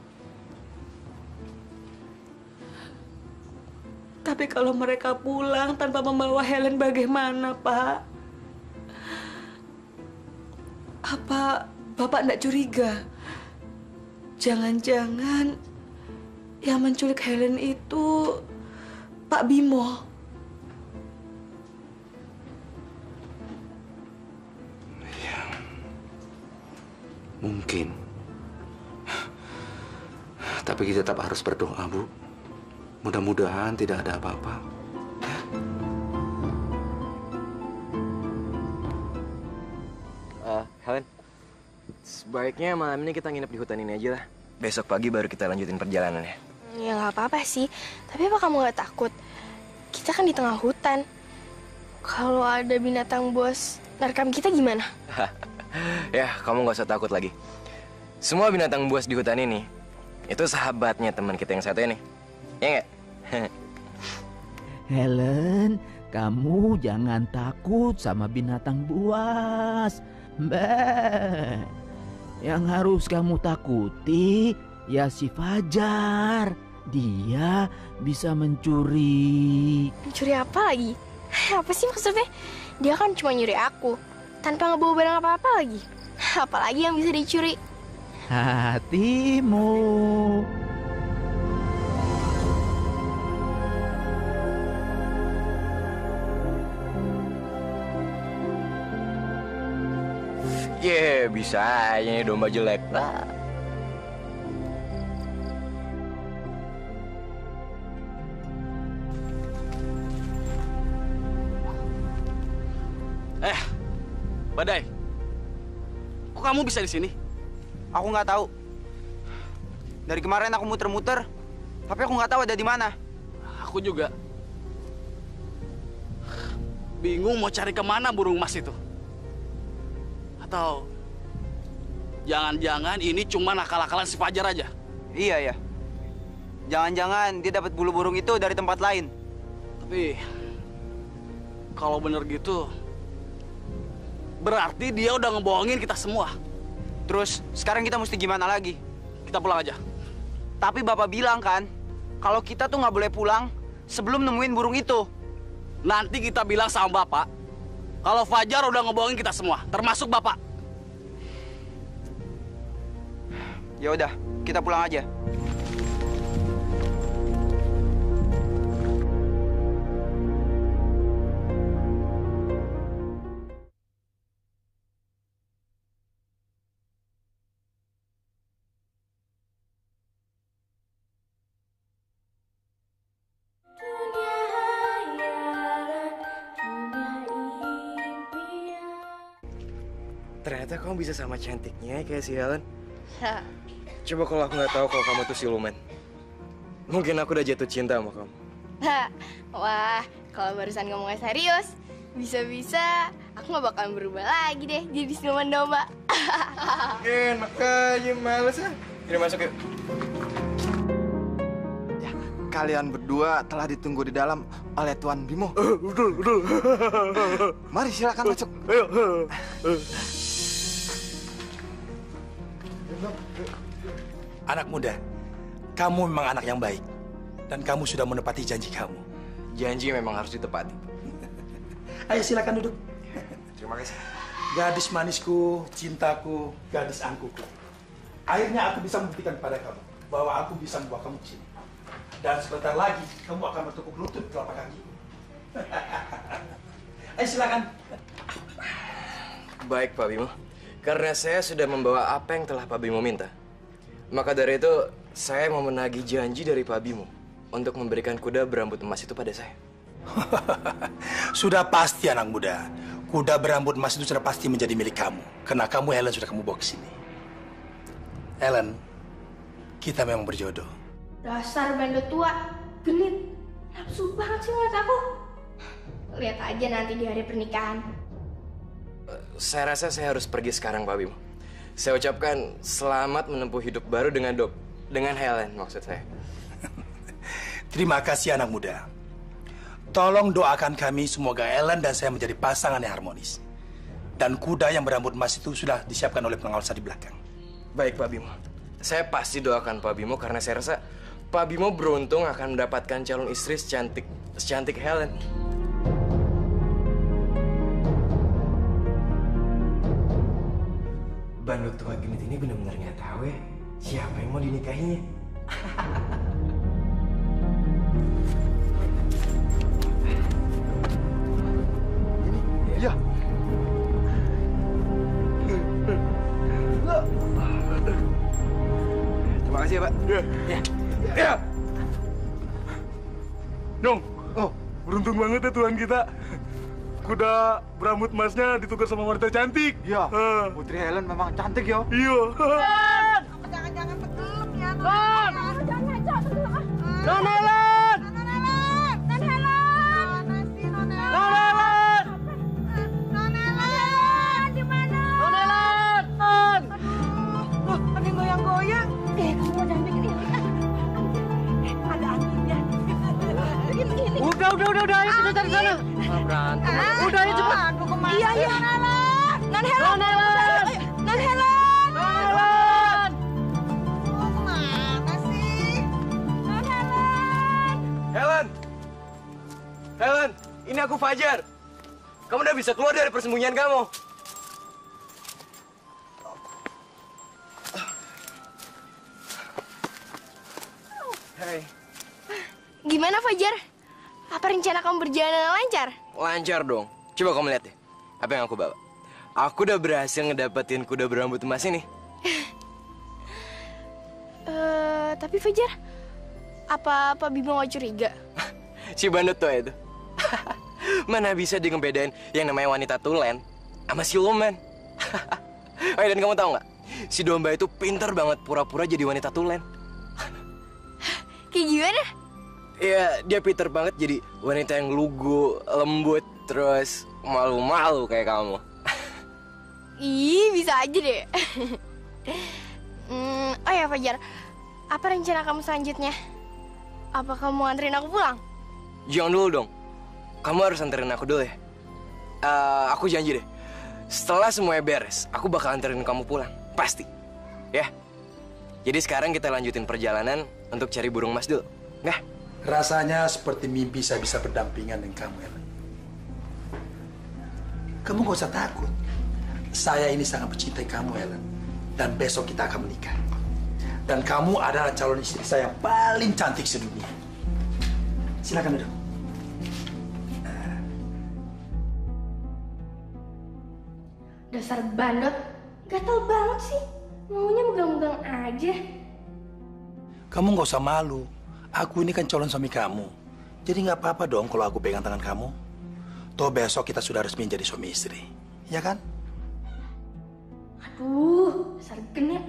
Tapi kalau mereka pulang tanpa membawa Helen bagaimana, Pak? Apa Bapak tidak curiga? Jangan-jangan yang menculik Helen itu Pak Bimo. Ya, mungkin. Tapi kita tetap harus berdoa, Bu. Mudah-mudahan tidak ada apa-apa. Helen, sebaiknya malam ini kita nginep di hutan ini aja lah. Besok pagi baru kita lanjutin perjalanan ya. Ya nggak apa-apa sih. Tapi apa kamu nggak takut? Kita kan di tengah hutan. Kalau ada binatang buas nerkam kita gimana? Ya, kamu nggak usah takut lagi. Semua binatang buas di hutan ini itu sahabatnya teman kita yang satu ini. Ya nggak? Helen, kamu jangan takut sama binatang buas. Mbak, yang harus kamu takuti ya si Fajar. Dia bisa mencuri. Mencuri apa lagi? Apa sih maksudnya? Dia kan cuma nyuri aku, tanpa ngebawa barang apa-apa lagi. Apalagi yang bisa dicuri? Hatimu. Bisa aja nih domba jelek. Badai. Kok kamu bisa di sini? Aku nggak tahu. Dari kemarin aku muter-muter, tapi aku nggak tahu ada di mana. Aku juga. Bingung mau cari kemana burung emas itu. Atau jangan-jangan ini cuma nakal-nakalan si Fajar aja? Iya ya. Jangan-jangan dia dapat bulu burung itu dari tempat lain. Tapi kalau bener gitu, berarti dia udah ngebohongin kita semua. Terus sekarang kita mesti gimana lagi? Kita pulang aja. Tapi Bapak bilang kan, kalau kita tuh nggak boleh pulang sebelum nemuin burung itu. Nanti kita bilang sama Bapak, kalau Fajar udah ngebohongin kita semua, termasuk Bapak. Ya udah, kita pulang aja. Ternyata kamu bisa sama cantiknya kayak si Helen. Coba kalau aku nggak tahu kalau kamu tuh siluman, mungkin aku udah jatuh cinta sama kamu. Wah, kalau barusan ngomongnya serius, bisa-bisa aku nggak bakalan berubah lagi deh jadi siluman domba. Enak aja, males ah. Ini masuk yuk. Kalian berdua telah ditunggu di dalam oleh Tuan Bimo. Betul. Mari silakan masuk. Ayo. Anak muda, kamu memang anak yang baik. Dan kamu sudah menepati janji kamu. Janji memang harus ditepati. Ayo silakan duduk. Terima kasih. Gadis manisku, cintaku, gadis angkuku. Akhirnya aku bisa membuktikan pada kamu bahwa aku bisa membawa kamu ke sini. Dan sebentar lagi kamu akan bertekuk lutut telapak kaki. Ayo silakan. Baik Pak Bimo, karena saya sudah membawa apa yang telah Pak Bimo minta. Maka dari itu, saya mau menagih janji dari Pak Bimo untuk memberikan kuda berambut emas itu pada saya. Sudah pasti anak muda. Kuda berambut emas itu sudah pasti menjadi milik kamu. Karena kamu, Helen, sudah kamu bawa ke sini. Helen, kita memang berjodoh. Dasar bandot tua, genit, nafsu banget sih ngeliat aku. Lihat aja nanti di hari pernikahan. Saya rasa saya harus pergi sekarang, Pak Bimo. Saya ucapkan selamat menempuh hidup baru dengan Helen maksud saya. Terima kasih anak muda. Tolong doakan kami semoga Ellen dan saya menjadi pasangan yang harmonis. Dan kuda yang berambut emas itu sudah disiapkan oleh pengawas di belakang. Baik, Pak Bimo. Saya pasti doakan Pak Bimo karena saya rasa Pak Bimo beruntung akan mendapatkan calon istri secantik Helen. Bandut tua genit ini benar-benar nggak tahu ya siapa yang mau dinikahinya. Iya. Terima kasih ya, Pak. Ya. Nyong, beruntung banget ya Tuhan kita. Kuda berambut emasnya ditukar sama wanita cantik. Iya, Putri Helen memang cantik ya. Iya. Jangan tenggelam ya. Non Helen! Ada yang goyang-goyang. Kamu mau jangan bikin ini. Ada anginnya. Gini. Udah, ayo kita cari sana. Berantem. Udah, ayo cepat. Iya. Non Helen. Non Helen. Mana sih? Non Helen. Helen, ini aku Fajar. Kamu udah bisa keluar dari persembunyian kamu. Hai. Gimana Fajar? Apa rencana kamu berjalan lancar? Lancar dong. Coba kamu lihat deh. Apa yang aku bawa? Aku udah berhasil ngedapetin kuda berambut emas ini. Tapi Fajar, apa Pak Bimo nggak curiga? Si bandut tua itu. Mana bisa dia ngebedain yang namanya wanita tulen sama siluman. Oh, dan kamu tahu nggak? Si domba itu pinter banget pura-pura jadi wanita tulen. Kayak gimana? Iya, dia pinter banget jadi wanita yang lugu, lembut, terus malu-malu kayak kamu. Ih, bisa aja deh. Oh ya Fajar, apa rencana kamu selanjutnya? Apa kamu nganterin aku pulang? Jangan dulu dong. Kamu harus anterin aku dulu ya. Aku janji deh. Setelah semuanya beres, aku bakal anterin kamu pulang. Pasti. Ya. Jadi sekarang kita lanjutin perjalanan untuk cari burung emas dulu. Nah. Rasanya seperti mimpi saya bisa berdampingan dengan kamu, Ellen. Kamu gak usah takut. Saya ini sangat mencintai kamu, Ellen. Dan besok kita akan menikah. Dan kamu adalah calon istri saya yang paling cantik sedunia. Silakan duduk. Dasar bandot, gatel banget sih. Maunya megang-megang aja. Kamu gak usah malu. Aku ini kan calon suami kamu. Jadi nggak apa-apa dong kalau aku pegang tangan kamu. Toh besok kita sudah resmi jadi suami istri. Ya kan? Aduh, dasar genit.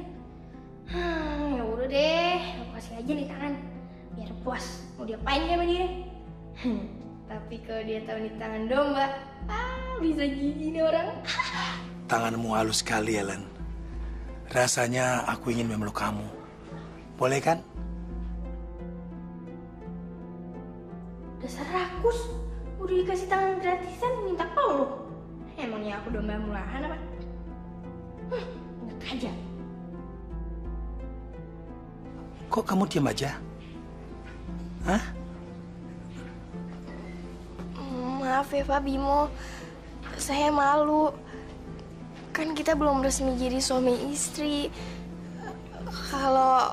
Ya udah deh, aku kasih aja nih tangan. Biar puas, mau diapain sama dia. Tapi kalau dia tahu nih tangan domba, bisa gigi nih orang. Tanganmu halus sekali, Ellen. Rasanya aku ingin memeluk kamu. Boleh kan? Dasar rakus, udah dikasih tangan gratisan minta peluk. Emangnya aku domba murahan apa? Enak aja. Kok kamu diam aja? Hah? Maaf ya Pak Bimo, saya malu. Kan kita belum resmi jadi suami istri. Kalau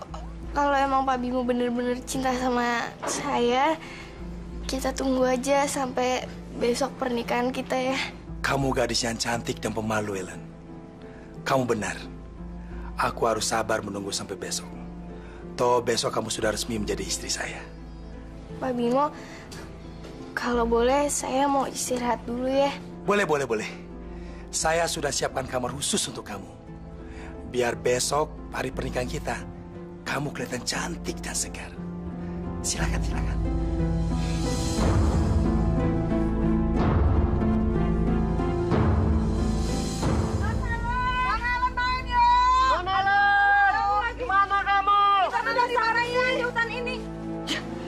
emang Pak Bimo bener-bener cinta sama saya, kita tunggu aja sampai besok pernikahan kita ya. Kamu gadis yang cantik dan pemalu, Ellen. Kamu benar. Aku harus sabar menunggu sampai besok. Toh besok kamu sudah resmi menjadi istri saya. Pak Bimo, kalau boleh saya mau istirahat dulu ya. Boleh. Saya sudah siapkan kamar khusus untuk kamu. Biar besok hari pernikahan kita, kamu kelihatan cantik dan segar. Silakan.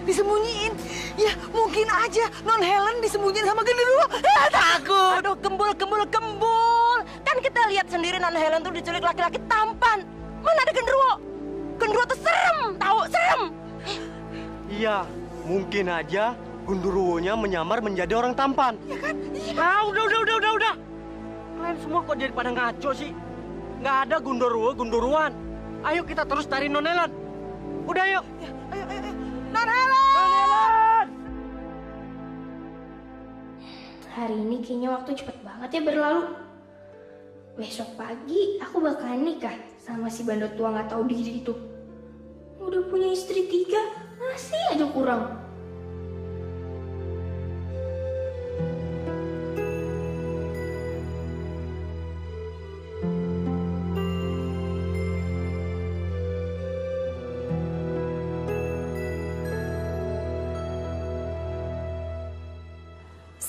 Disembunyiin. Ya, mungkin aja ya Non Helen disembunyiin sama genderuwo. Takut. Aduh, gembul. Kan kita lihat sendiri Non Helen tuh diculik laki-laki tampan. Mana ada genderuwo? Genderuwo tuh serem, tahu serem. Iya, mungkin aja genderuwonya menyamar menjadi orang tampan. Ya kan? Iya. Ah, udah. Kalian semua kok jadi pada ngaco sih? Nggak ada genderuwan. Ayo kita terus cari Non Helen. Udah yuk. Ya, ayo. Non Helen! Hari ini kayaknya waktu cepet banget ya berlalu. Besok pagi aku bakalan nikah sama si bandot tua nggak tahu diri itu. Udah punya istri 3, masih aja kurang.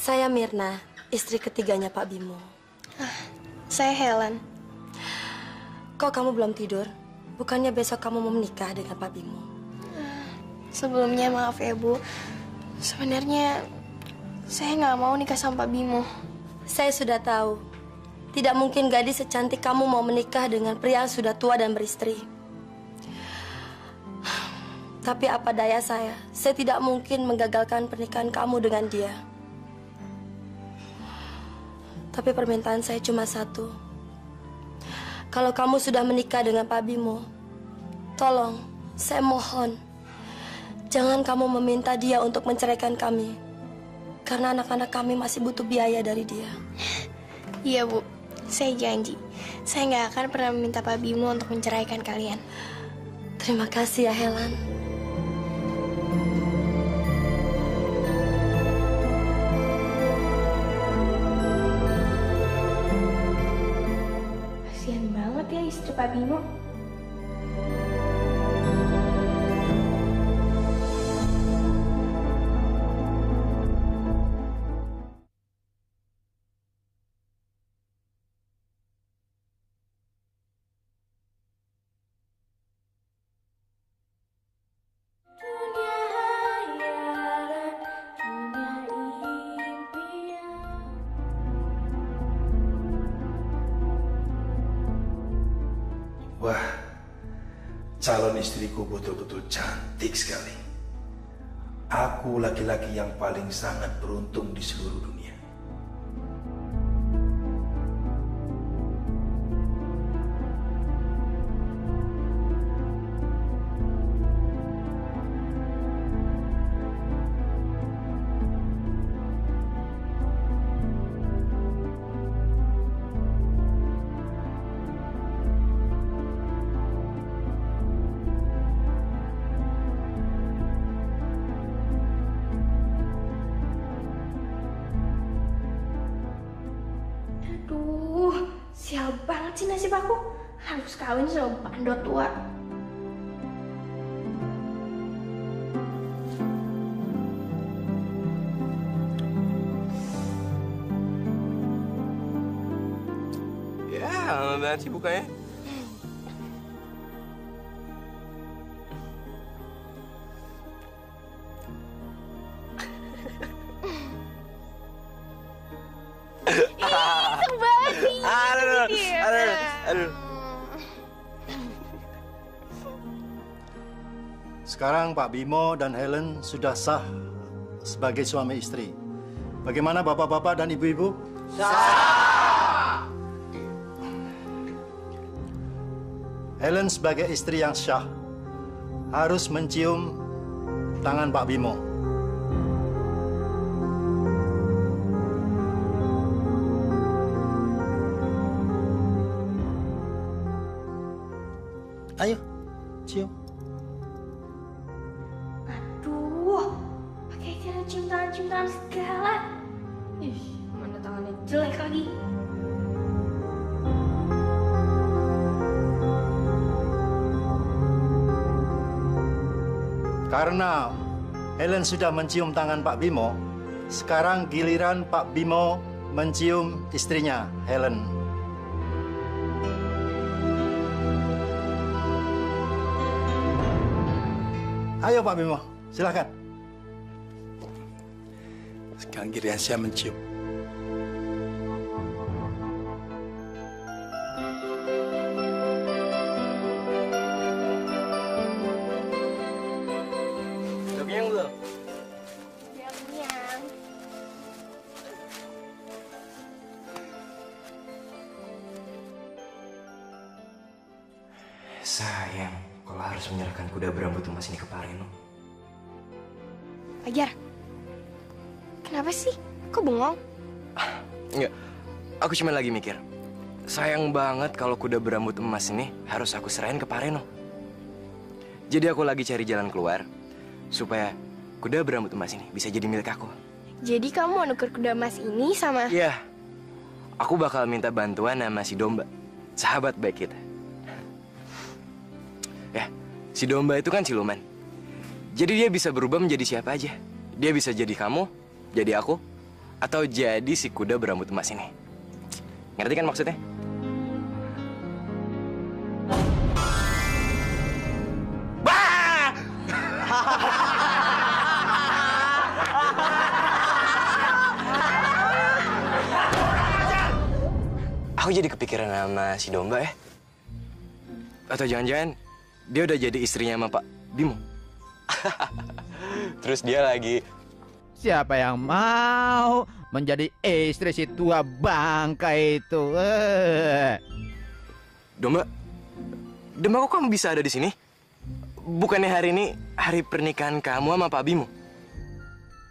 Saya Mirna, istri ketiganya Pak Bimo. Saya Helen. Kok kamu belum tidur? Bukannya besok kamu mau menikah dengan Pak Bimo? Sebelumnya maaf ya Bu. Sebenarnya saya nggak mau nikah sama Pak Bimo. Saya sudah tahu. Tidak mungkin gadis secantik kamu mau menikah dengan pria yang sudah tua dan beristri. Tapi apa daya saya tidak mungkin menggagalkan pernikahan kamu dengan dia. Tapi permintaan saya cuma satu. Kalau kamu sudah menikah dengan Pak Bimo, tolong, saya mohon, jangan kamu meminta dia untuk menceraikan kami. Karena anak-anak kami masih butuh biaya dari dia. Iya Bu, saya janji. Saya nggak akan pernah meminta Pak Bimo untuk menceraikan kalian. Terima kasih ya Helen. Kasian banget ya istri Pak Bimo. Wah, calon istriku betul-betul cantik sekali. Aku laki-laki yang paling sangat beruntung di seluruh dunia. Aduh, sial banget sih nasib aku. Harus kawin sama bandot tua. Ya, lama banget sih bukanya. Iseng banget sih. Aduh. Sekarang Pak Bimo dan Helen sudah sah sebagai suami istri. Bagaimana bapak-bapak dan ibu-ibu? Sah! Helen sebagai istri yang sah harus mencium tangan Pak Bimo. Ayo, cium. Aduh, pakai cara cium-ciuman segala. Ih, mana tangannya jelek lagi. Karena Helen sudah mencium tangan Pak Bimo, sekarang giliran Pak Bimo mencium istrinya, Helen. Ayo Pak Bimo, silakan. Sekarang giliran saya mencium. Udah kenyang belum? Udah kenyang. Sayang, kalau harus menyerahkan kuda berambut emas ini ke Pak Reno. Fajar, kenapa sih? Kok bengong? Enggak, aku cuma lagi mikir. Sayang banget kalau kuda berambut emas ini harus aku serahin ke Pak Reno. Jadi aku lagi cari jalan keluar supaya kuda berambut emas ini bisa jadi milik aku. Jadi kamu mau nuker kuda emas ini sama... Iya, aku bakal minta bantuan sama si Domba, sahabat baik kita. Ya, si Domba itu kan siluman. Jadi dia bisa berubah menjadi siapa aja. Dia bisa jadi kamu, jadi aku, atau jadi si kuda berambut emas ini. Ngerti kan maksudnya? Aku jadi kepikiran sama si Domba ya. Atau jangan-jangan dia udah jadi istrinya sama Pak Bimo. Terus dia lagi... Siapa yang mau menjadi istri si tua bangka itu? Domba, kok kamu bisa ada di sini? Bukannya hari ini hari pernikahan kamu sama Pak Bimo?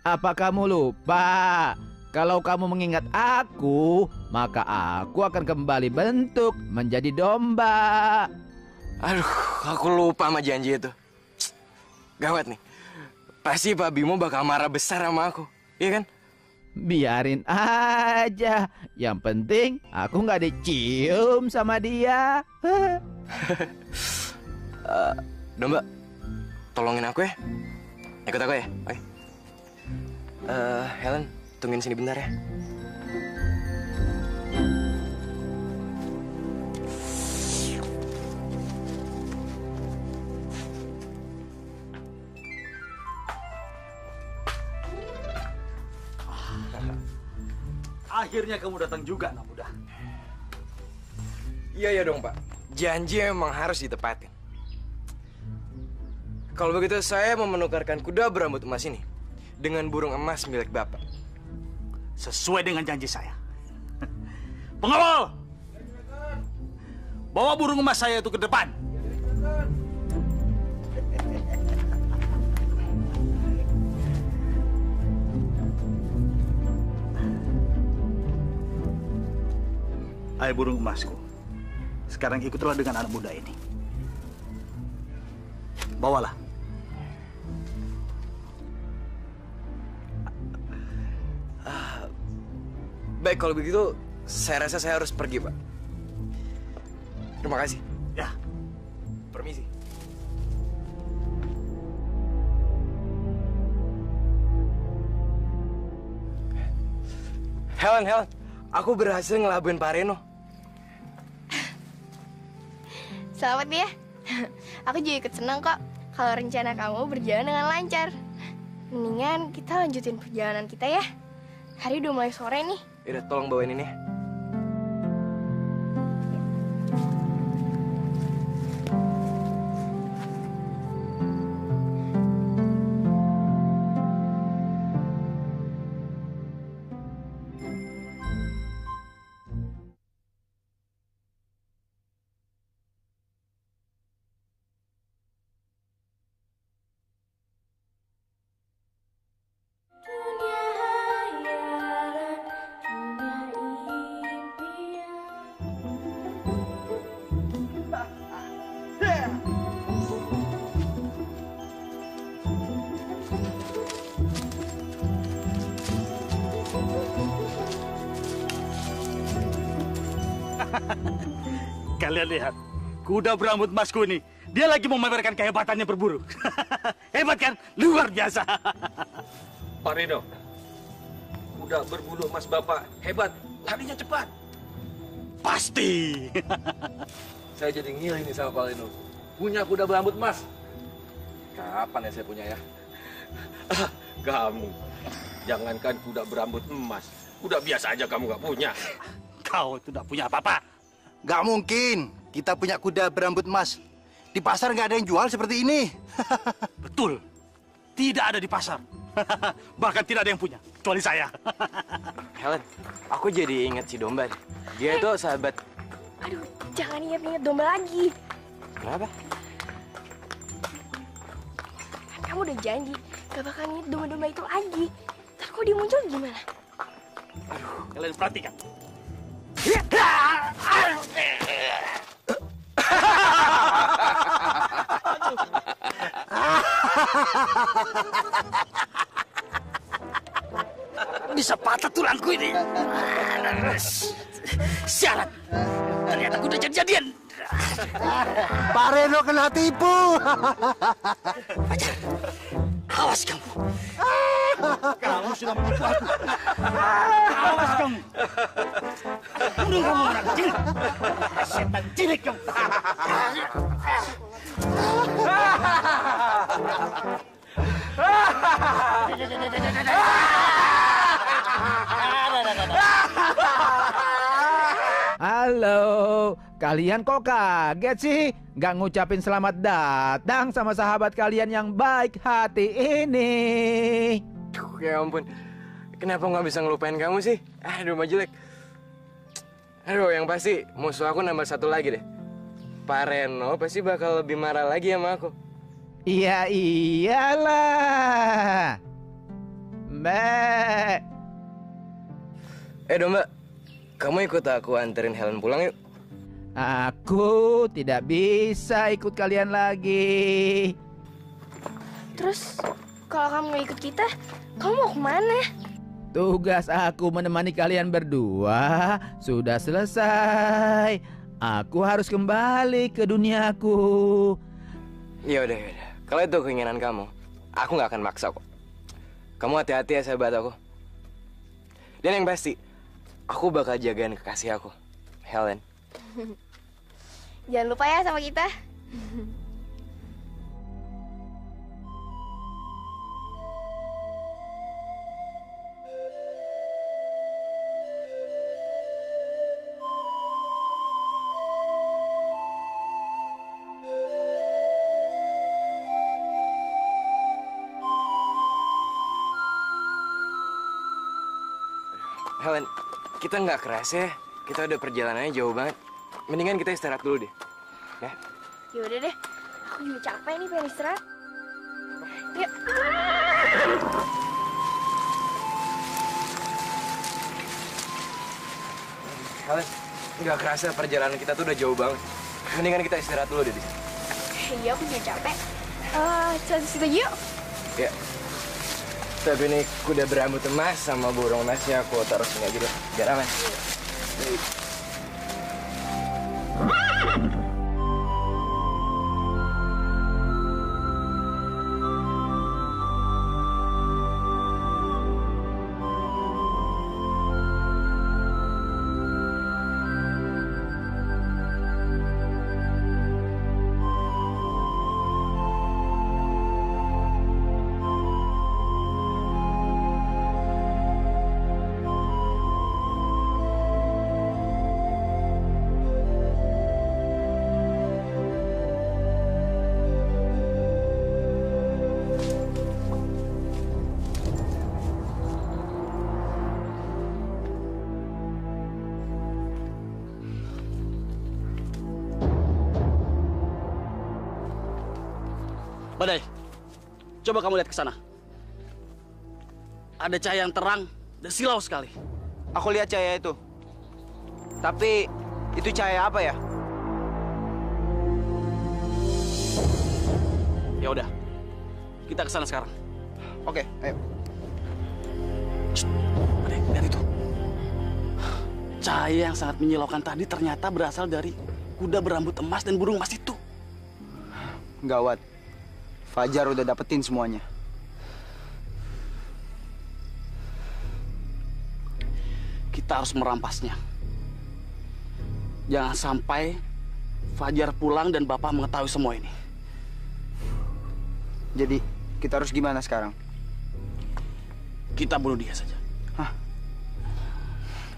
Apa kamu lupa? Kalau kamu mengingat aku, maka aku akan kembali bentuk menjadi domba. Aduh, aku lupa sama janji itu. Gawat nih. Pasti Pak Bimo bakal marah besar sama aku, iya kan? Biarin aja. Yang penting aku nggak dicium sama dia. Domba, tolongin aku ya. Ikut aku ya, oke? Helen, tungguin sini bentar ya. Akhirnya kamu datang juga, anak muda. Iya dong, Pak. Janji emang harus ditepatin. Kalau begitu saya mau menukarkan kuda berambut emas ini dengan burung emas milik Bapak. Sesuai dengan janji saya. Pengawal! Bawa burung emas saya itu ke depan. Hai burung emasku, sekarang ikutlah dengan anak muda ini. Bawalah. Baik, kalau begitu saya rasa saya harus pergi, Pak. Terima kasih. Ya. Permisi. Helen, aku berhasil ngelabuin Pak Reno. Selamat ya. Aku juga ikut senang kok kalau rencana kamu berjalan dengan lancar. Mendingan kita lanjutin perjalanan kita ya. Hari udah mulai sore nih. Yaudah, tolong bawain ini ya. Kalian lihat, kuda berambut emasku ini. Dia lagi memamerkan kehebatannya berburu. Hebat kan? Luar biasa. Pak Reno, kuda berbulu emas Bapak hebat, larinya cepat. Pasti. Saya jadi ngil ini sama Pak Reno. Punya kuda berambut emas. Kapan ya saya punya ya? Kamu. Jangankan kuda berambut emas, kuda biasa aja kamu nggak punya. Kau itu tidak punya apa-apa. Gak mungkin kita punya kuda berambut emas. Di pasar nggak ada yang jual seperti ini. Betul. Tidak ada di pasar. Bahkan tidak ada yang punya, kecuali saya. Helen, aku jadi ingat si domba deh. Dia itu sahabat. Aduh, jangan ingat-ingat domba lagi. Kenapa? Kan kamu udah janji gak bakal ingat domba-domba itu lagi. Ntar kalau dia muncul gimana? Kalian perhatikan. Bisa patah tulangku ini. Sialan. Ternyata aku udah jadi-jadian. Pak Reno kena tipu. Fajar, awas kamu. Kamu sudah menipu aku. Awas kamu. Bunuh kamu anak kecil. Setan cilik kamu. Halo, kalian kok kaget sih? Gak ngucapin selamat datang sama sahabat kalian yang baik hati ini. Ya ampun, kenapa nggak bisa ngelupain kamu sih? Aduh, mah jelek. Aduh, yang pasti musuh aku nambah satu lagi deh. Pak Reno pasti bakal lebih marah lagi sama aku. Iya iyalah. Mbak. Domba, kamu ikut aku anterin Helen pulang yuk. Aku tidak bisa ikut kalian lagi. Terus, kalau kamu nggak ikut kita, kamu mau kemana? Tugas aku menemani kalian berdua sudah selesai. Aku harus kembali ke duniaku. Ya udah. Kalau itu keinginan kamu, aku nggak akan maksa kok. Kamu hati-hati ya sahabat aku. Dan yang pasti, aku bakal jagain kekasih aku, Helen. Jangan lupa ya sama kita. Helen, kita nggak keras ya. Kita udah perjalanannya jauh banget. Mendingan kita istirahat dulu deh. Ya? Yaudah deh, aku juga capek nih pengen istirahat. Yuk. Helen, nggak kerasa perjalanan kita tuh udah jauh banget. Mendingan kita istirahat dulu deh di sini. Iya, aku juga capek. Istirahat situ aja yuk. Ya. Tapi ini kuda berambut emas sama burung emasnya aku taruh sini aja deh, biar aman. Badai, coba kamu lihat ke sana. Ada cahaya yang terang dan silau sekali. Aku lihat cahaya itu. Tapi itu cahaya apa ya? Ya udah, kita ke sana sekarang. Oke, ayo. Badai, lihat itu. Cahaya yang sangat menyilaukan tadi ternyata berasal dari kuda berambut emas dan burung emas itu. Gawat. Fajar udah dapetin semuanya. Kita harus merampasnya. Jangan sampai Fajar pulang dan Bapak mengetahui semua ini. Jadi, kita harus gimana sekarang? kita bunuh dia saja. Hah?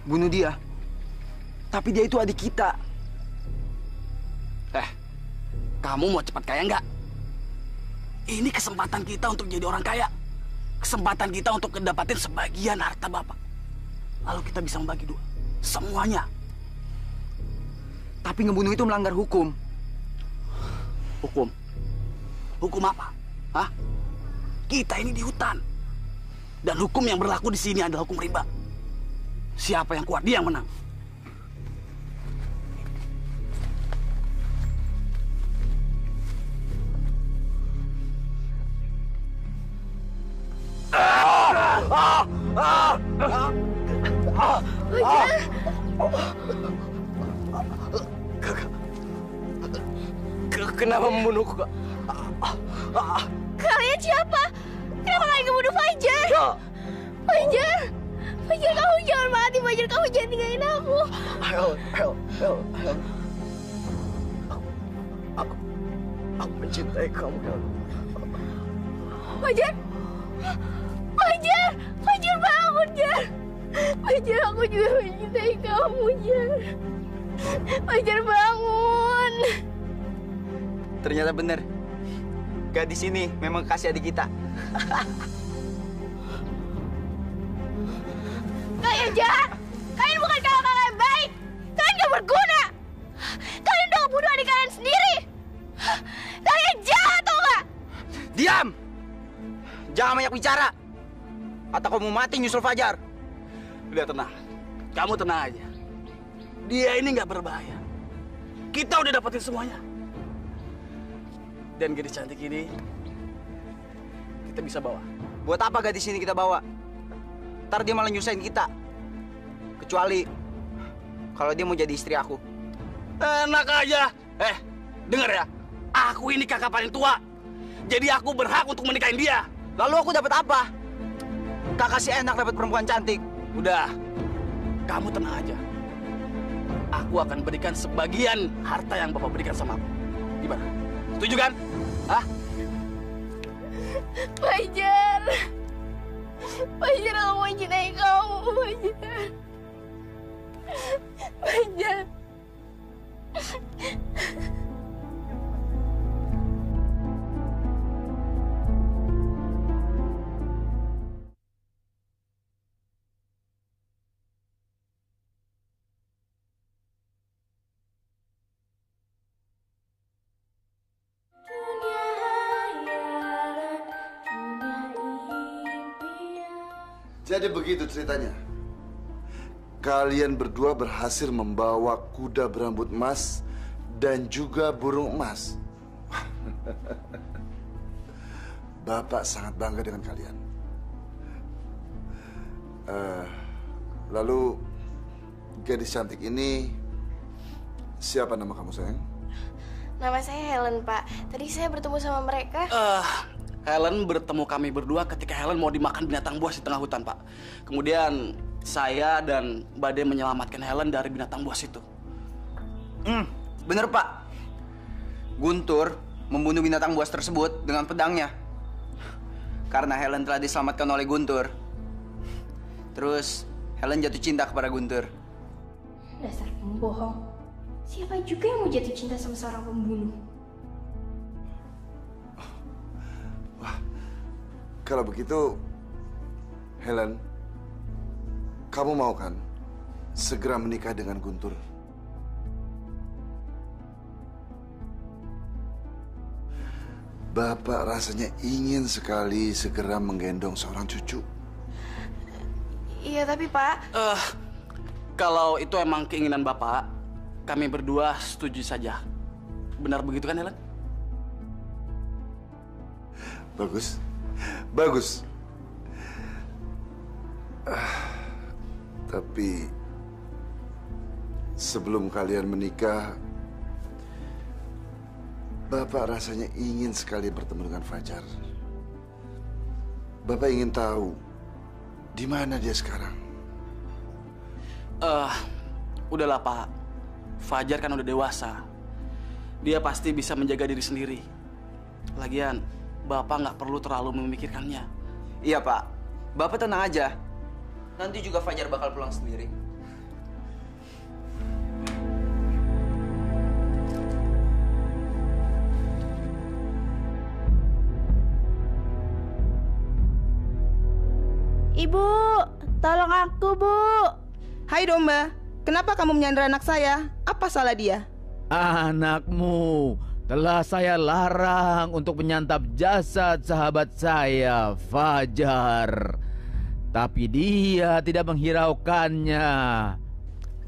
Bunuh dia? Tapi dia itu adik kita. Kamu mau cepat kaya nggak? Ini kesempatan kita untuk jadi orang kaya. Kesempatan kita untuk mendapatkan sebagian harta Bapak. Lalu kita bisa membagi dua. Semuanya. Tapi ngebunuh itu melanggar hukum. Hukum? Hukum apa? Hah? Kita ini di hutan. Dan hukum yang berlaku di sini adalah hukum rimba. Siapa yang kuat, dia yang menang. Kenapa membunuhku? Kalian siapa? Kenapa kalian ngebunuh Fajar? Fajar, Fajar kamu jangan mati. Fajar kamu jangan tinggalin aku. Aku mencintai kamu, Hel. Fajar, Fajar, Fajar bangun, Jar. Fajar, aku juga mencintai kamu, Jar. Fajar bangun. Ternyata benar. Gadis ini memang kasih adik kita. Kalian jahat. Kalian bukan kakak yang baik. Kalian gak berguna. Kalian udah bunuh adik kalian sendiri. Kalian jahat, tau gak? Diam! Jangan banyak bicara. Atau kamu mati nyusul Fajar. Udah tenang. Kamu tenang aja. Dia ini nggak berbahaya. Kita udah dapetin semuanya. Dan gadis cantik ini kita bisa bawa. Buat apa gadis ini kita bawa? Ntar dia malah nyusahin kita. Kecuali kalau dia mau jadi istri aku. Enak aja. Dengar ya. Aku ini kakak paling tua. Jadi aku berhak untuk menikahin dia. Lalu aku dapat apa? Kakak si enak dapat perempuan cantik. Udah. Kamu tenang aja. Aku akan berikan sebagian harta yang Bapak berikan sama aku. Gimana? Setuju kan? Hah? Fajar. Fajar, aku mencintai kamu, Fajar. Fajar. Jadi begitu ceritanya. Kalian berdua berhasil membawa kuda berambut emas dan juga burung emas. Bapak sangat bangga dengan kalian. Lalu gadis cantik ini siapa nama kamu, sayang? Nama saya Helen, Pak. Tadi saya bertemu sama mereka. Helen bertemu kami berdua ketika Helen mau dimakan binatang buas di tengah hutan, Pak. Kemudian saya dan Bade menyelamatkan Helen dari binatang buas itu. Bener, Pak. Guntur membunuh binatang buas tersebut dengan pedangnya. Karena Helen telah diselamatkan oleh Guntur. Terus Helen jatuh cinta kepada Guntur. Dasar pembohong. Siapa juga yang mau jatuh cinta sama seorang pembunuh? Kalau begitu, Helen, kamu mau kan segera menikah dengan Guntur? Bapak rasanya ingin sekali segera menggendong seorang cucu. Iya, tapi Pak... Kalau itu emang keinginan Bapak, kami berdua setuju saja. Benar begitu kan, Helen? Bagus. Bagus. Tapi sebelum kalian menikah, Bapak rasanya ingin sekali bertemu dengan Fajar. Bapak ingin tahu di mana dia sekarang. Udahlah, Pak. Fajar kan udah dewasa. Dia pasti bisa menjaga diri sendiri. Lagian, Bapak nggak perlu terlalu memikirkannya. Iya, Pak. Bapak tenang aja. Nanti juga Fajar bakal pulang sendiri. Ibu, tolong aku, Bu. Hai domba, kenapa kamu menyandera anak saya? Apa salah dia? Anakmu telah saya larang untuk menyantap jasad sahabat saya, Fajar. Tapi dia tidak menghiraukannya.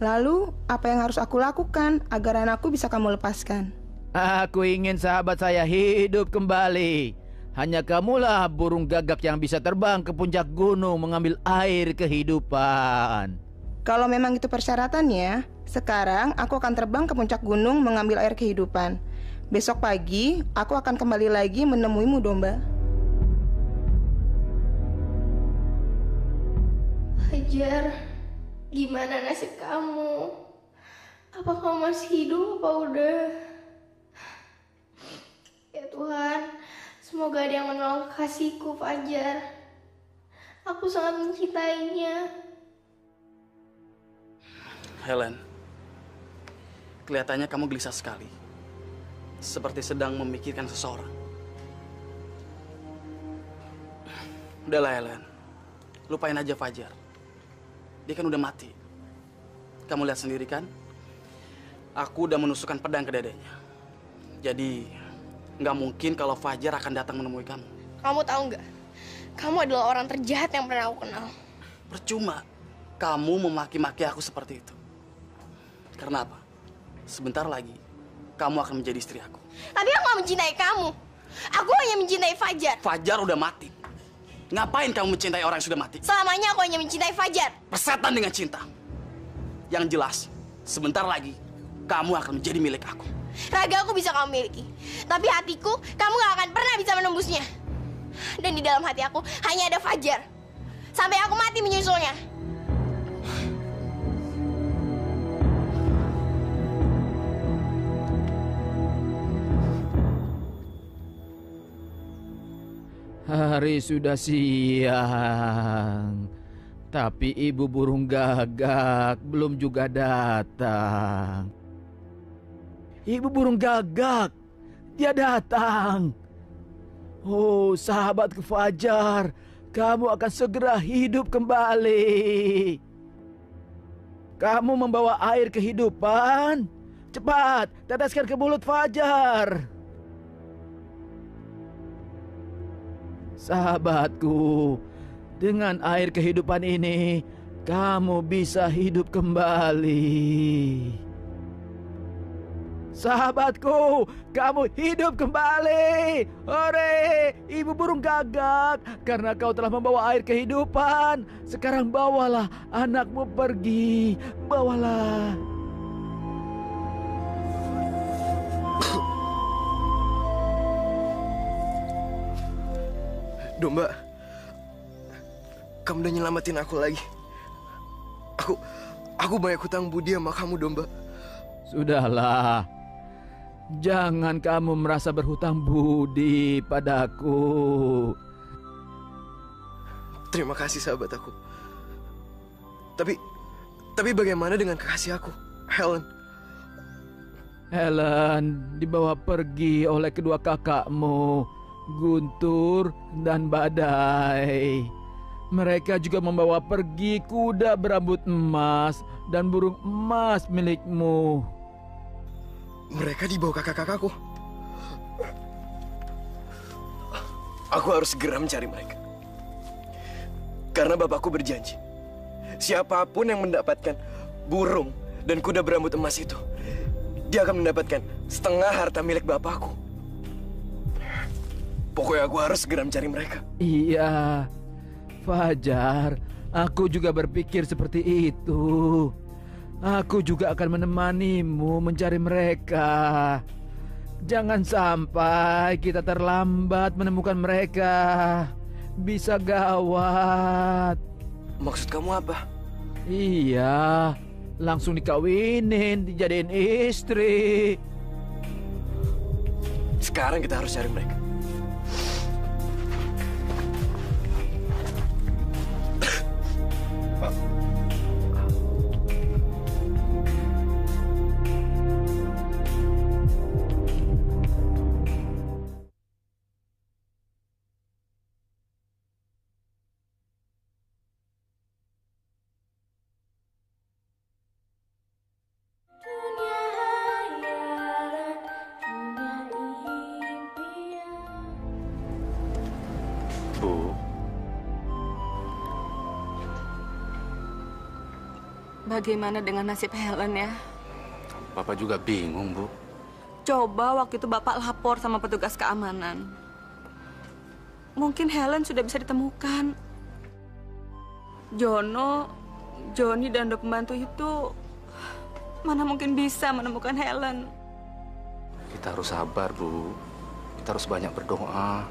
Lalu, apa yang harus aku lakukan agar anakku bisa kamu lepaskan? Aku ingin sahabat saya hidup kembali. Hanya kamulah burung gagak yang bisa terbang ke puncak gunung mengambil air kehidupan. Kalau memang itu persyaratannya, sekarang aku akan terbang ke puncak gunung mengambil air kehidupan. Besok pagi, aku akan kembali lagi menemuimu, domba. Fajar, gimana nasib kamu? Apa kamu masih hidup apa udah? Ya Tuhan, semoga ada yang menolong kekasihku, Fajar. Aku sangat mencintainya. Helen, kelihatannya kamu gelisah sekali. Seperti sedang memikirkan seseorang. Udahlah Helen, lupain aja Fajar. Dia kan udah mati. Kamu lihat sendiri kan? Aku udah menusukkan pedang ke dadanya. Jadi, nggak mungkin kalau Fajar akan datang menemui kamu. Kamu tahu nggak? Kamu adalah orang terjahat yang pernah aku kenal. Percuma kamu memaki-maki aku seperti itu. Karena apa? Sebentar lagi, kamu akan menjadi istri aku. Tapi aku nggak mencintai kamu. Aku hanya mencintai Fajar. Fajar udah mati. Ngapain kamu mencintai orang yang sudah mati? Selamanya aku hanya mencintai Fajar. Persetan dengan cinta. Yang jelas, sebentar lagi, kamu akan menjadi milik aku. Raga aku bisa kamu miliki. Tapi hatiku, kamu gak akan pernah bisa menembusnya. Dan di dalam hati aku, hanya ada Fajar. Sampai aku mati menyusulnya. Hari sudah siang, tapi ibu burung gagak belum juga datang. Ibu burung gagak, dia datang. Oh, sahabatku Fajar, kamu akan segera hidup kembali. Kamu membawa air kehidupan. Cepat, teteskan ke mulut Fajar. Sahabatku, dengan air kehidupan ini, kamu bisa hidup kembali. Sahabatku, kamu hidup kembali. Hore, ibu burung gagak, karena kau telah membawa air kehidupan. Sekarang bawalah anakmu pergi, bawalah. Domba, kamu udah nyelamatin aku lagi. Aku banyak hutang budi sama kamu, Domba. Sudahlah, jangan kamu merasa berhutang budi padaku. Terima kasih sahabat aku. Tapi bagaimana dengan kekasih aku, Helen? Helen dibawa pergi oleh kedua kakakmu, Guntur dan Badai. Mereka juga membawa pergi kuda berambut emas dan burung emas milikmu. Mereka dibawa kakak-kakakku. Aku harus segera mencari mereka. Karena bapakku berjanji, siapapun yang mendapatkan burung dan kuda berambut emas itu, dia akan mendapatkan setengah harta milik bapakku. Pokoknya aku harus segera mencari mereka. Iya, Fajar, aku juga berpikir seperti itu. Aku juga akan menemanimu mencari mereka. Jangan sampai kita terlambat menemukan mereka. Bisa gawat. Maksud kamu apa? Iya, langsung dikawinin, dijadiin istri. Sekarang kita harus cari mereka. Bu, Bagaimana dengan nasib Helen ya? Bapak juga bingung, Bu. Coba waktu itu Bapak lapor sama petugas keamanan. Mungkin Helen sudah bisa ditemukan. Johnny dan dua pembantu itu mana mungkin bisa menemukan Helen. Kita harus sabar, Bu. Kita harus banyak berdoa.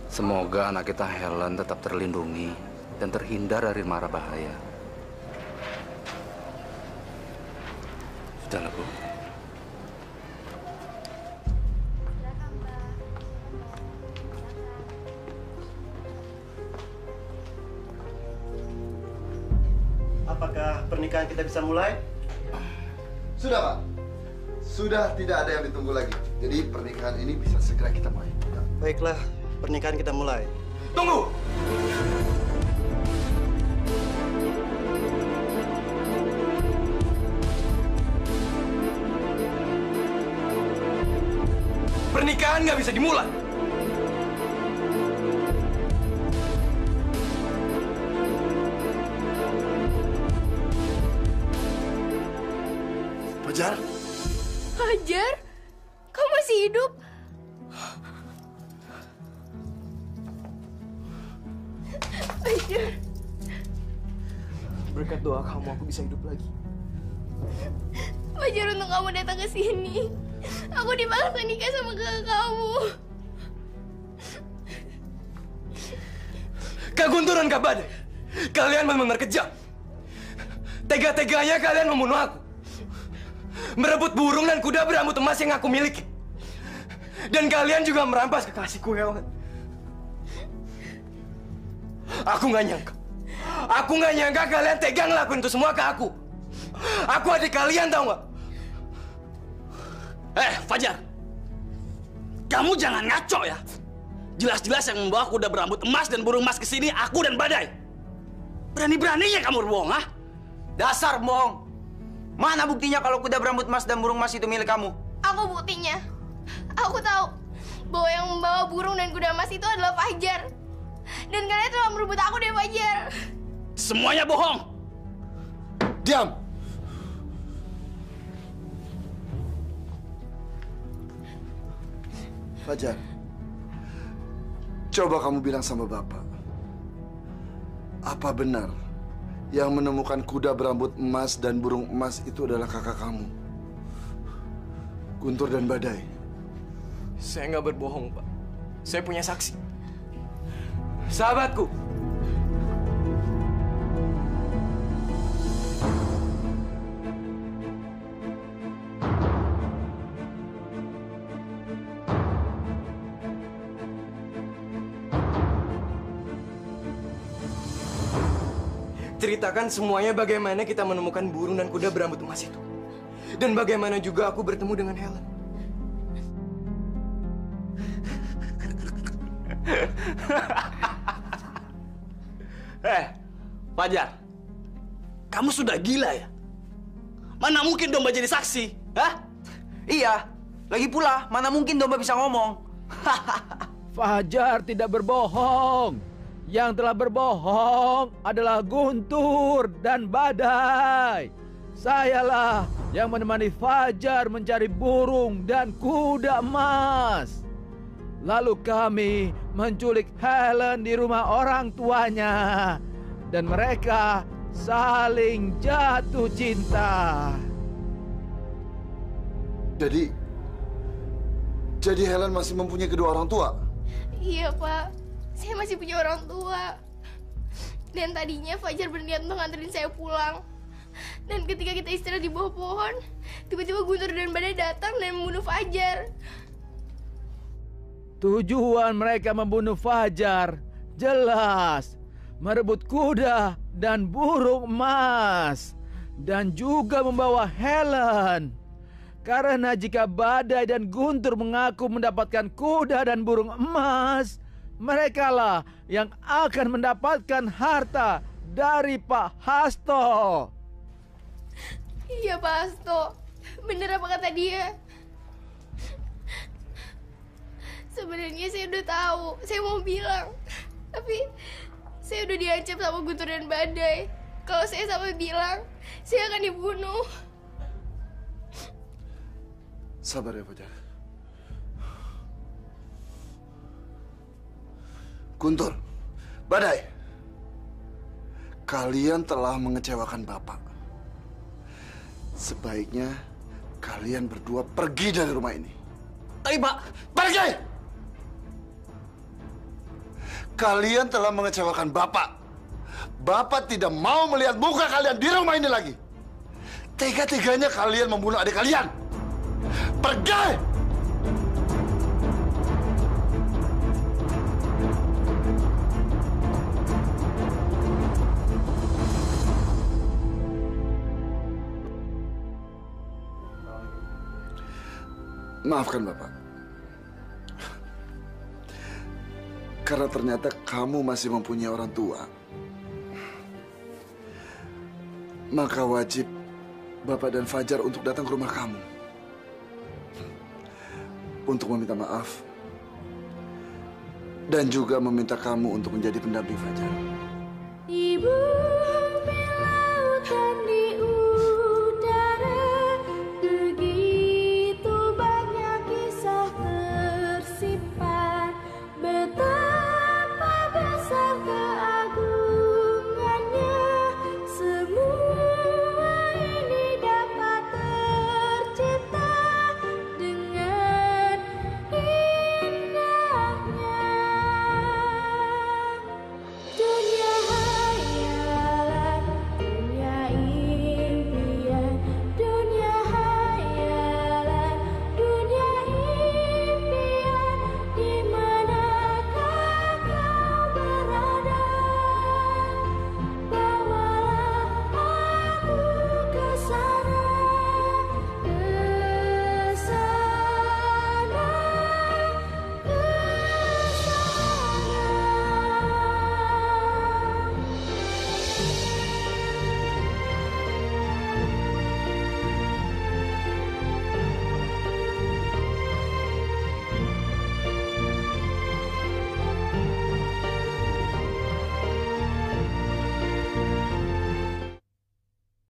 Semoga anak kita Helen tetap terlindungi dan terhindar dari mara bahaya. Sudahlah, Bu. Apakah pernikahan kita bisa mulai? Sudah, Pak. Sudah tidak ada yang ditunggu lagi. Jadi pernikahan ini bisa segera kita mulai. Baiklah, pernikahan kita mulai. Tunggu! Pernikahan nggak bisa dimulai. Fajar? Fajar? Kamu masih hidup? Fajar. Berkat doa kamu, aku bisa hidup lagi. Fajar, untuk kamu datang ke sini. Aku dipaksa nikah sama kakak kamu. Kak Guntur dan Kak Badai, kalian benar-benar kejam. Tega-teganya kalian membunuh aku. Merebut burung dan kuda berambut emas yang aku miliki. Dan kalian juga merampas kekasihku, Helen. Aku nggak nyangka. Aku nggak nyangka kalian tega ngelakuin itu semua ke aku. Aku adik kalian, tau nggak? Fajar. Kamu jangan ngaco ya. Jelas-jelas yang membawa kuda berambut emas dan burung emas ke sini aku dan Badai. Berani-beraninya kamu berbohong, ha? Dasar bohong. Mana buktinya kalau kuda berambut emas dan burung emas itu milik kamu? Aku buktinya. Aku tahu bahwa yang membawa burung dan kuda emas itu adalah Fajar. Dan kalian telah merebut aku dari Fajar. Semuanya bohong. Diam. Fajar, coba kamu bilang sama Bapak. Apa benar yang menemukan kuda berambut emas dan burung emas itu adalah kakak kamu, Guntur dan Badai? Saya nggak berbohong, Pak. Saya punya saksi. Sahabatku. Ceritakan semuanya bagaimana kita menemukan burung dan kuda berambut emas itu. Dan bagaimana juga aku bertemu dengan Helen. Fajar. Kamu sudah gila ya? Mana mungkin domba jadi saksi? Hah? Iya. Lagi pula, mana mungkin domba bisa ngomong? Fajar tidak berbohong. Yang telah berbohong adalah Guntur dan Badai. Sayalah yang menemani Fajar mencari burung dan kuda emas. Lalu kami menculik Helen di rumah orang tuanya. Dan mereka saling jatuh cinta. Jadi Helen masih mempunyai kedua orang tua? Iya, Pak. Saya masih punya orang tua. Dan tadinya Fajar berniat untuk nganterin saya pulang. Dan ketika kita istirahat di bawah pohon, tiba-tiba Guntur dan Badai datang dan membunuh Fajar. Tujuan mereka membunuh Fajar jelas. Merebut kuda dan burung emas, dan juga membawa Helen. Karena jika Badai dan Guntur mengaku mendapatkan kuda dan burung emas, merekalah yang akan mendapatkan harta dari Pak Hasto. Iya Pak Hasto, bener apa kata dia? Sebenarnya saya udah tahu, saya mau bilang, tapi saya udah diancam sama Guntur dan Badai. Kalau saya sampai bilang, saya akan dibunuh. Sabar ya Fajar. Guntur, Badai, kalian telah mengecewakan Bapak. Sebaiknya kalian berdua pergi dari rumah ini. Tapi Pak, pergi! Kalian telah mengecewakan Bapak. Bapak tidak mau melihat muka kalian di rumah ini lagi. Tega-teganya kalian membunuh adik kalian. Pergi! Maafkan Bapak. Karena ternyata kamu masih mempunyai orang tua. Maka wajib Bapak dan Fajar untuk datang ke rumah kamu. Untuk meminta maaf. Dan juga meminta kamu untuk menjadi pendamping Fajar. Ibu.